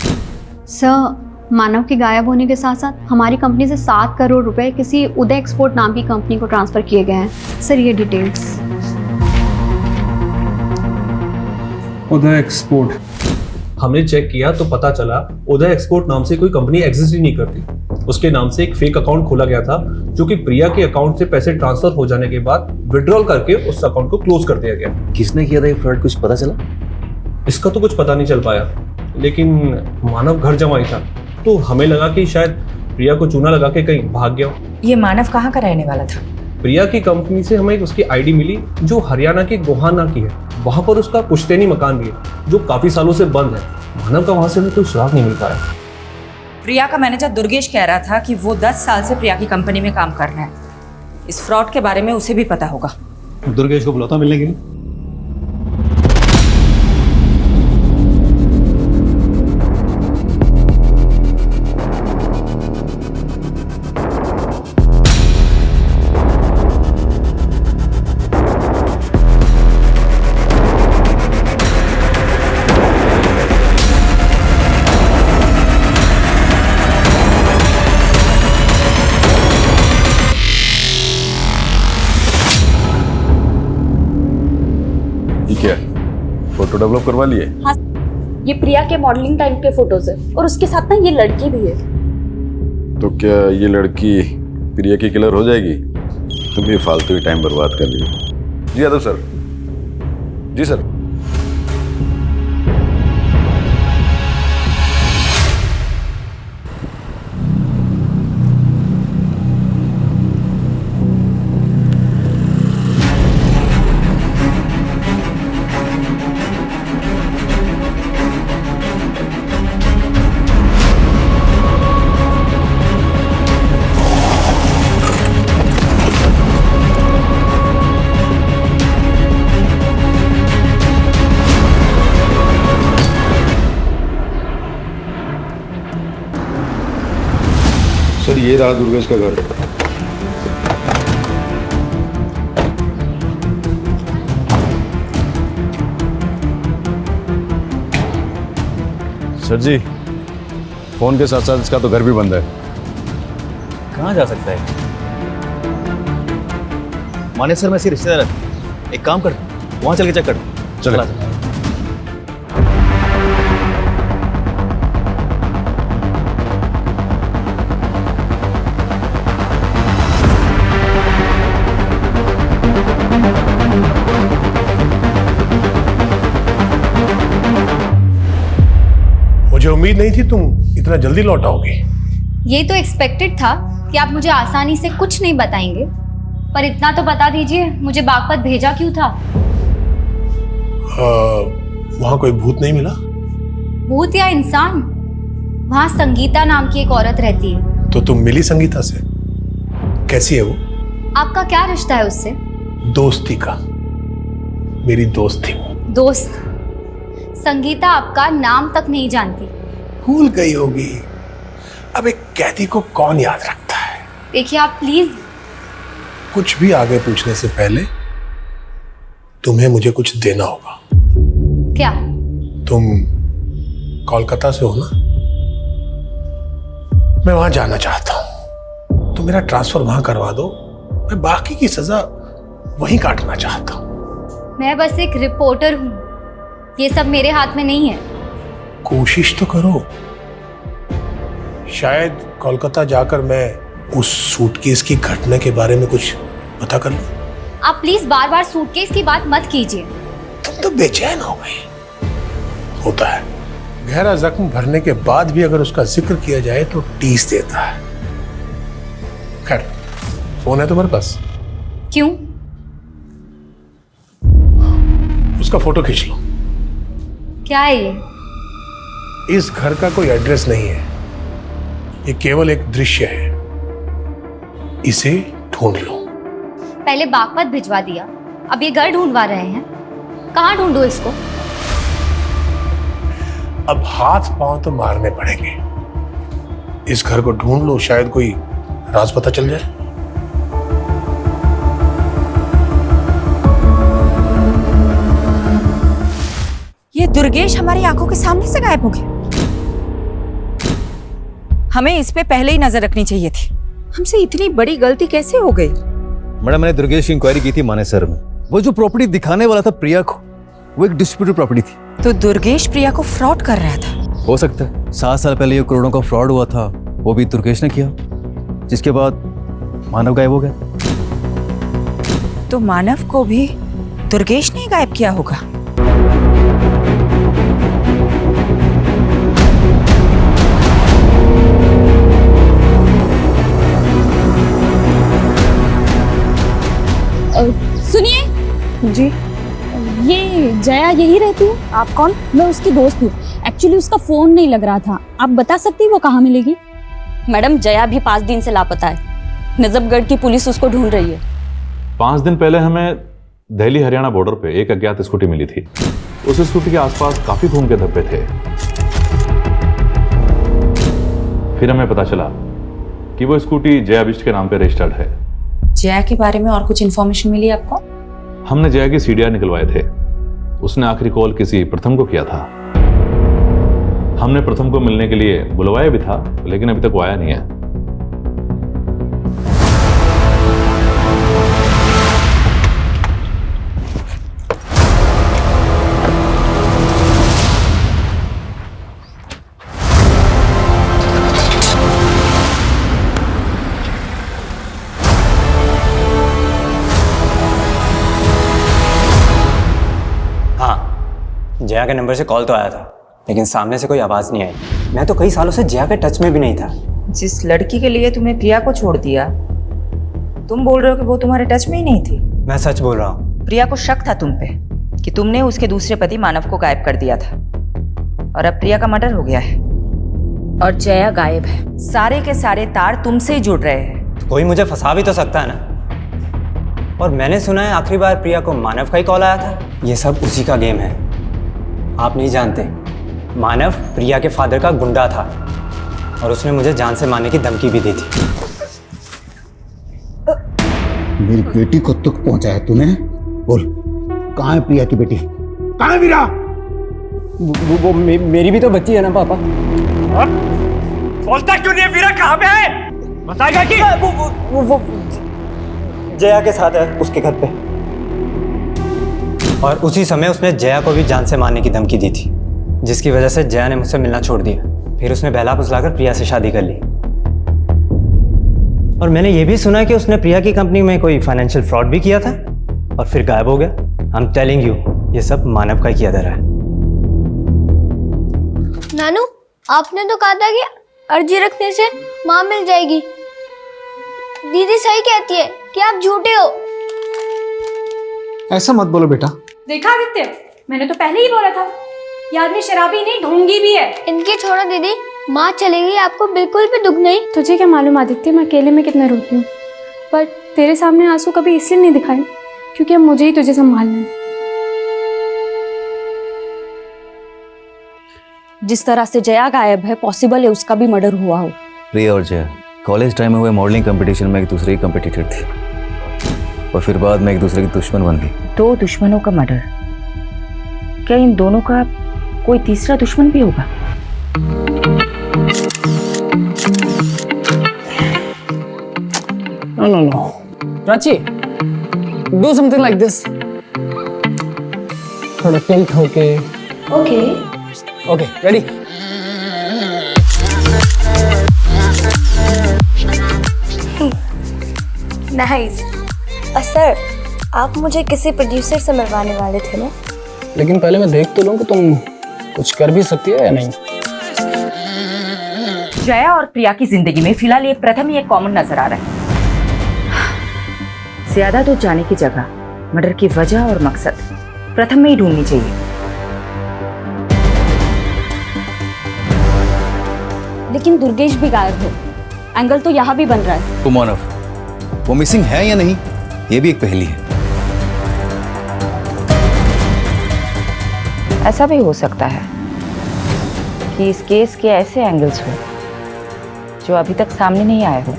[SPEAKER 21] सर, मानव के गायब होने के साथ साथ हमारी कंपनी से 7 करोड़ रुपए किसी उदय एक्सपोर्ट नाम की कंपनी को ट्रांसफर किए गए हैं। सर ये डिटेल्स।
[SPEAKER 20] उदय एक्सपोर्ट, हमने चेक किया तो पता चला उदय एक्सपोर्ट नाम से कोई कंपनी एग्जिस्ट ही नहीं करती। उसके नाम से एक फेक अकाउंट खोला गया था, जो कि प्रिया के अकाउंट से पैसे ट्रांसफर हो जाने के बाद विड्रॉल करके उस अकाउंट को क्लोज कर दिया गया।
[SPEAKER 24] किसने किया था ये फ्रॉड, कुछ पता चला?
[SPEAKER 20] इसका तो कुछ पता नहीं चल पाया, लेकिन मानव घर जमाई था, तो हमें लगा कि शायद प्रिया को चूना लगा के कहीं भाग गया।
[SPEAKER 23] ये मानव कहाँ का रहने वाला था?
[SPEAKER 20] प्रिया की कंपनी से हमें उसकी आईडी मिली जो हरियाणा के गोहाना की है। वहां पर उसका पुश्तैनी मकान भी है जो काफी सालों से बंद है। मानव का वहां से हमें कोई सुराग नहीं मिल पाया।
[SPEAKER 23] प्रिया का मैनेजर दुर्गेश कह रहा था कि वो 10 साल से प्रिया की कंपनी में काम कर रहा है। इस फ्रॉड के बारे में उसे भी पता होगा।
[SPEAKER 18] दुर्गेश को बुलाता मिलने के लिए।
[SPEAKER 17] क्या फोटो डेवलप करवा लिए?
[SPEAKER 21] हाँ, ये प्रिया के मॉडलिंग टाइम के फोटोज है और उसके साथ ना ये लड़की भी है।
[SPEAKER 17] तो क्या ये लड़की प्रिया की किलर हो जाएगी? तुम ये फालतू ही टाइम बर्बाद कर रही हो। जी यादव सर। जी सर।
[SPEAKER 2] सर ये रहा दुर्गेश का घर।
[SPEAKER 17] सर जी, फोन के साथ साथ इसका तो घर भी बंद है।
[SPEAKER 11] कहाँ जा सकता है? माने सर, मैं इसके रिश्तेदार है, एक काम करता हूँ, वहाँ चल के चेक करता हूँ।
[SPEAKER 17] चला।
[SPEAKER 12] मुझे उम्मीद नहीं थी तुम इतना जल्दी लौट आओगी।
[SPEAKER 16] ये तो एक्सपेक्टेड था कि आप मुझे आसानी से कुछ नहीं बताएंगे, पर इतना तो बता दीजिए, मुझे बागपत भेजा क्यों था?
[SPEAKER 12] वहां कोई भूत नहीं मिला?
[SPEAKER 16] भूत या इंसान? वहां संगीता नाम की एक औरत रहती है।
[SPEAKER 12] तो तुम मिली संगीता से? कैसी है वो?
[SPEAKER 16] आपका क्या रिश्ता है उससे?
[SPEAKER 12] दोस्ती का। मेरी दोस्त थी वो।
[SPEAKER 16] दोस्त? संगीता आपका नाम तक नहीं जानती।
[SPEAKER 12] भूल गई होगी। अब एक कैदी को कौन याद रखता है?
[SPEAKER 16] देखिए आप प्लीज।
[SPEAKER 12] कुछ भी आगे पूछने से पहले तुम्हें मुझे कुछ देना होगा।
[SPEAKER 16] क्या?
[SPEAKER 12] तुम कोलकाता से हो ना? मैं वहां जाना चाहता हूं। तो मेरा ट्रांसफर वहां करवा दो। मैं बाकी की सजा वहीं काटना चाहता हूं।
[SPEAKER 16] मैं बस एक रिपोर्टर हूं, ये सब मेरे हाथ में नहीं है।
[SPEAKER 12] कोशिश तो करो। शायद कोलकाता जाकर मैं उस सूटकेस की घटना के बारे में कुछ पता कर लूं।
[SPEAKER 16] आप प्लीज बार बार सूटकेस की बात मत कीजिए।
[SPEAKER 12] तुम तो बेचैन हो गई। होता है, गहरा जख्म भरने के बाद भी अगर उसका जिक्र किया जाए तो टीस देता है। खैर, फोन है तुम्हारे पास?
[SPEAKER 16] क्यों?
[SPEAKER 12] उसका फोटो खींच लो।
[SPEAKER 16] क्या है ये?
[SPEAKER 12] इस घर का कोई एड्रेस नहीं है, ये केवल एक दृश्य है। इसे ढूंढ लो।
[SPEAKER 16] पहले बागपत भिजवा दिया, अब ये घर ढूंढवा रहे हैं। कहाँ ढूंढूं इसको?
[SPEAKER 12] अब हाथ पांव तो मारने पड़ेंगे। इस घर को ढूंढ लो, शायद कोई राज पता चल जाए।
[SPEAKER 23] ये दुर्गेश हमारी आंखों के सामने से गायब हो गया। हमें इस पे पहले ही नजर रखनी चाहिए थी। हमसे इतनी बड़ी गलती कैसे हो गई?
[SPEAKER 11] मैडम, मैंने दुर्गेश की इंक्वायरी की थी मानेसर में। वो जो प्रॉपर्टी दिखाने वाला था प्रिया को, वो एक डिस्प्यूटेड प्रॉपर्टी थी।
[SPEAKER 23] तो दुर्गेश प्रिया को फ्रॉड कर रहा था?
[SPEAKER 11] हो सकता है 7 साल पहले ये करोड़ों का फ्रॉड हुआ था, वो भी दुर्गेश ने किया, जिसके बाद मानव गायब हो गया।
[SPEAKER 23] तो मानव को भी दुर्गेश ने गायब किया होगा।
[SPEAKER 3] सुनिए जी, ये जया यही रहती है? आप कौन? मैं उसकी दोस्त हूँ। एक्चुअली उसका फोन नहीं लग रहा था, आप बता सकती हैं वो कहाँ मिलेगी? मैडम, जया भी 5 दिन से लापता है। नजफगढ़ की पुलिस उसको ढूंढ रही है।
[SPEAKER 4] 5 दिन पहले हमें दिल्ली हरियाणा बॉर्डर पे एक अज्ञात स्कूटी मिली थी। उस स्कूटी के आसपास काफी खून के धब्बे थे। फिर हमें पता चला कि वो स्कूटी जया बिष्ट के नाम पे रजिस्टर्ड है।
[SPEAKER 23] जया के बारे में और कुछ इन्फॉर्मेशन मिली आपको?
[SPEAKER 4] हमने जया की सीडीआर निकलवाए थे। उसने आखिरी कॉल किसी प्रथम को किया था। हमने प्रथम को मिलने के लिए बुलवाया भी था, लेकिन अभी तक वो आया नहीं है।
[SPEAKER 8] जया के नंबर से कॉल तो आया था, लेकिन सामने से कोई आवाज नहीं आई। मैं तो कई सालों से जया के टच में भी नहीं था।
[SPEAKER 23] जिस लड़की के लिए तुम्हें प्रिया को छोड़ दिया, तुम बोल रहे हो कि वो तुम्हारे टच में ही नहीं थी?
[SPEAKER 8] मैं सच बोल रहा हूँ।
[SPEAKER 23] प्रिया को शक था तुम पे कि तुमने उसके दूसरे पति मानव को गायब कर दिया था, और अब प्रिया का मर्डर हो गया है और जया गायब है। सारे के सारे तार तुमसे ही जुड़ रहे हैं।
[SPEAKER 8] कोई मुझे फंसा भी तो सकता है ना। और मैंने सुना है आखिरी बार प्रिया को मानव का ही कॉल आया था। ये सब उसी का गेम है। आप नहीं जानते, मानव प्रिया के फादर का गुंडा था।
[SPEAKER 19] और उसने मुझे जान से मारने की धमकी भी दी थी।
[SPEAKER 15] मेरी बेटी को दुख पहुंचा है तूने? बोल, कहाँ है प्रिया की बेटी? कहाँ है वीरा?
[SPEAKER 22] वो मेरी भी तो बच्ची है ना पापा।
[SPEAKER 8] बोलता क्यों नहीं है? वीरा कहाँ पे है? बताएगा कि
[SPEAKER 19] वो जया के साथ है, उसके घर पे। और उसी समय उसने जया को भी जान से मारने की धमकी दी थी, जिसकी वजह से जया ने मुझसे मिलना छोड़ दिया। फिर उसने बहला फुसलाकर प्रिया से शादी कर ली। और मैंने ये भी सुना कि उसने प्रिया की कंपनी में कोई फाइनेंशियल फ्रॉड भी किया था और फिर गायब हो गया। आई एम टेलिंग यू, ये सब मानव का किया जा रहा है।
[SPEAKER 2] नानू, आपने तो कहा था कि अर्जी रखने से माँ मिल जाएगी। दीदी सही कहती है कि आप झूठे हो।
[SPEAKER 22] ऐसा मत बोलो बेटा।
[SPEAKER 7] देखा आदित्य, मैंने तो पहले ही बोला था, ये आदमी शराबी नहीं ढोंगी भी है।
[SPEAKER 2] इनकी छोड़ो दीदी, माँ चली गई, आपको बिल्कुल भी दुख नहीं।
[SPEAKER 21] तुझे क्या मालूम आदित्य, मैं अकेले में कितना रोती हूँ, पर तेरे सामने आंसू कभी इसलिए नहीं दिखाए क्योंकि अब मुझे ही तुझे संभालना है।
[SPEAKER 3] जिस तरह से जया गायब है, पॉसिबल है उसका भी मर्डर हुआ हो।
[SPEAKER 24] प्रिया और जया कॉलेज टाइम में हुए मॉडलिंग कंपटीशन में एक दूसरे की कंपटीटर थी और फिर बाद में एक दूसरे की दुश्मन बन गई।
[SPEAKER 23] 2 दुश्मनों का मर्डर, क्या इन दोनों का कोई तीसरा दुश्मन भी होगा?
[SPEAKER 22] No. Prachi, do something like this. थोड़ा टिल्ट होके। Okay, ready?
[SPEAKER 2] नाइस। सर, आप मुझे किसी प्रोड्यूसर से मिलवाने वाले थे ना?
[SPEAKER 22] लेकिन पहले मैं देख तो लूं कि तुम कुछ कर भी सकती हो या नहीं।
[SPEAKER 23] जया और प्रिया की जिंदगी में फिलहाल ये प्रथम ही एक कॉमन नजर आ रहा है। ज्यादा तो जाने की जगह मर्डर की वजह और मकसद प्रथम में ही ढूंढनी चाहिए।
[SPEAKER 3] लेकिन दुर्गेश भी गायब है, एंगल तो यहाँ भी बन रहा है।
[SPEAKER 24] तो मानव, वो मिसिंग है या नहीं, ये भी एक पहेली है।
[SPEAKER 23] ऐसा भी हो सकता है कि इस केस के ऐसे एंगल्स हो जो अभी तक सामने नहीं आए हो।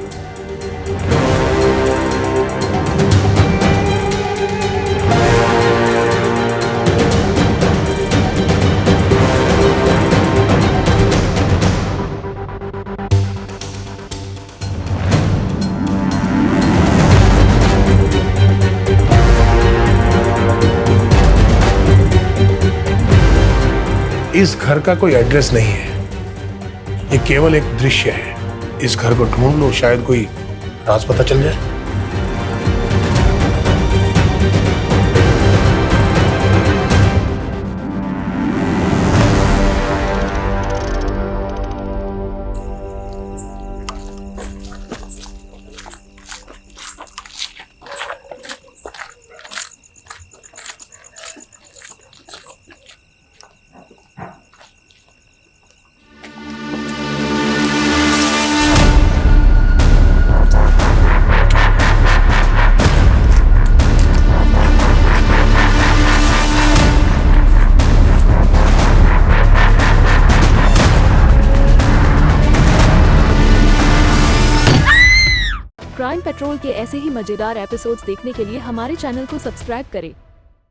[SPEAKER 12] इस घर का कोई एड्रेस नहीं है, ये केवल एक दृश्य है। इस घर को ढूंढ लो, शायद कोई राज पता चल जाए।
[SPEAKER 13] क्राइम पेट्रोल के ऐसे ही मजेदार एपिसोड्स देखने के लिए हमारे चैनल को सब्सक्राइब करें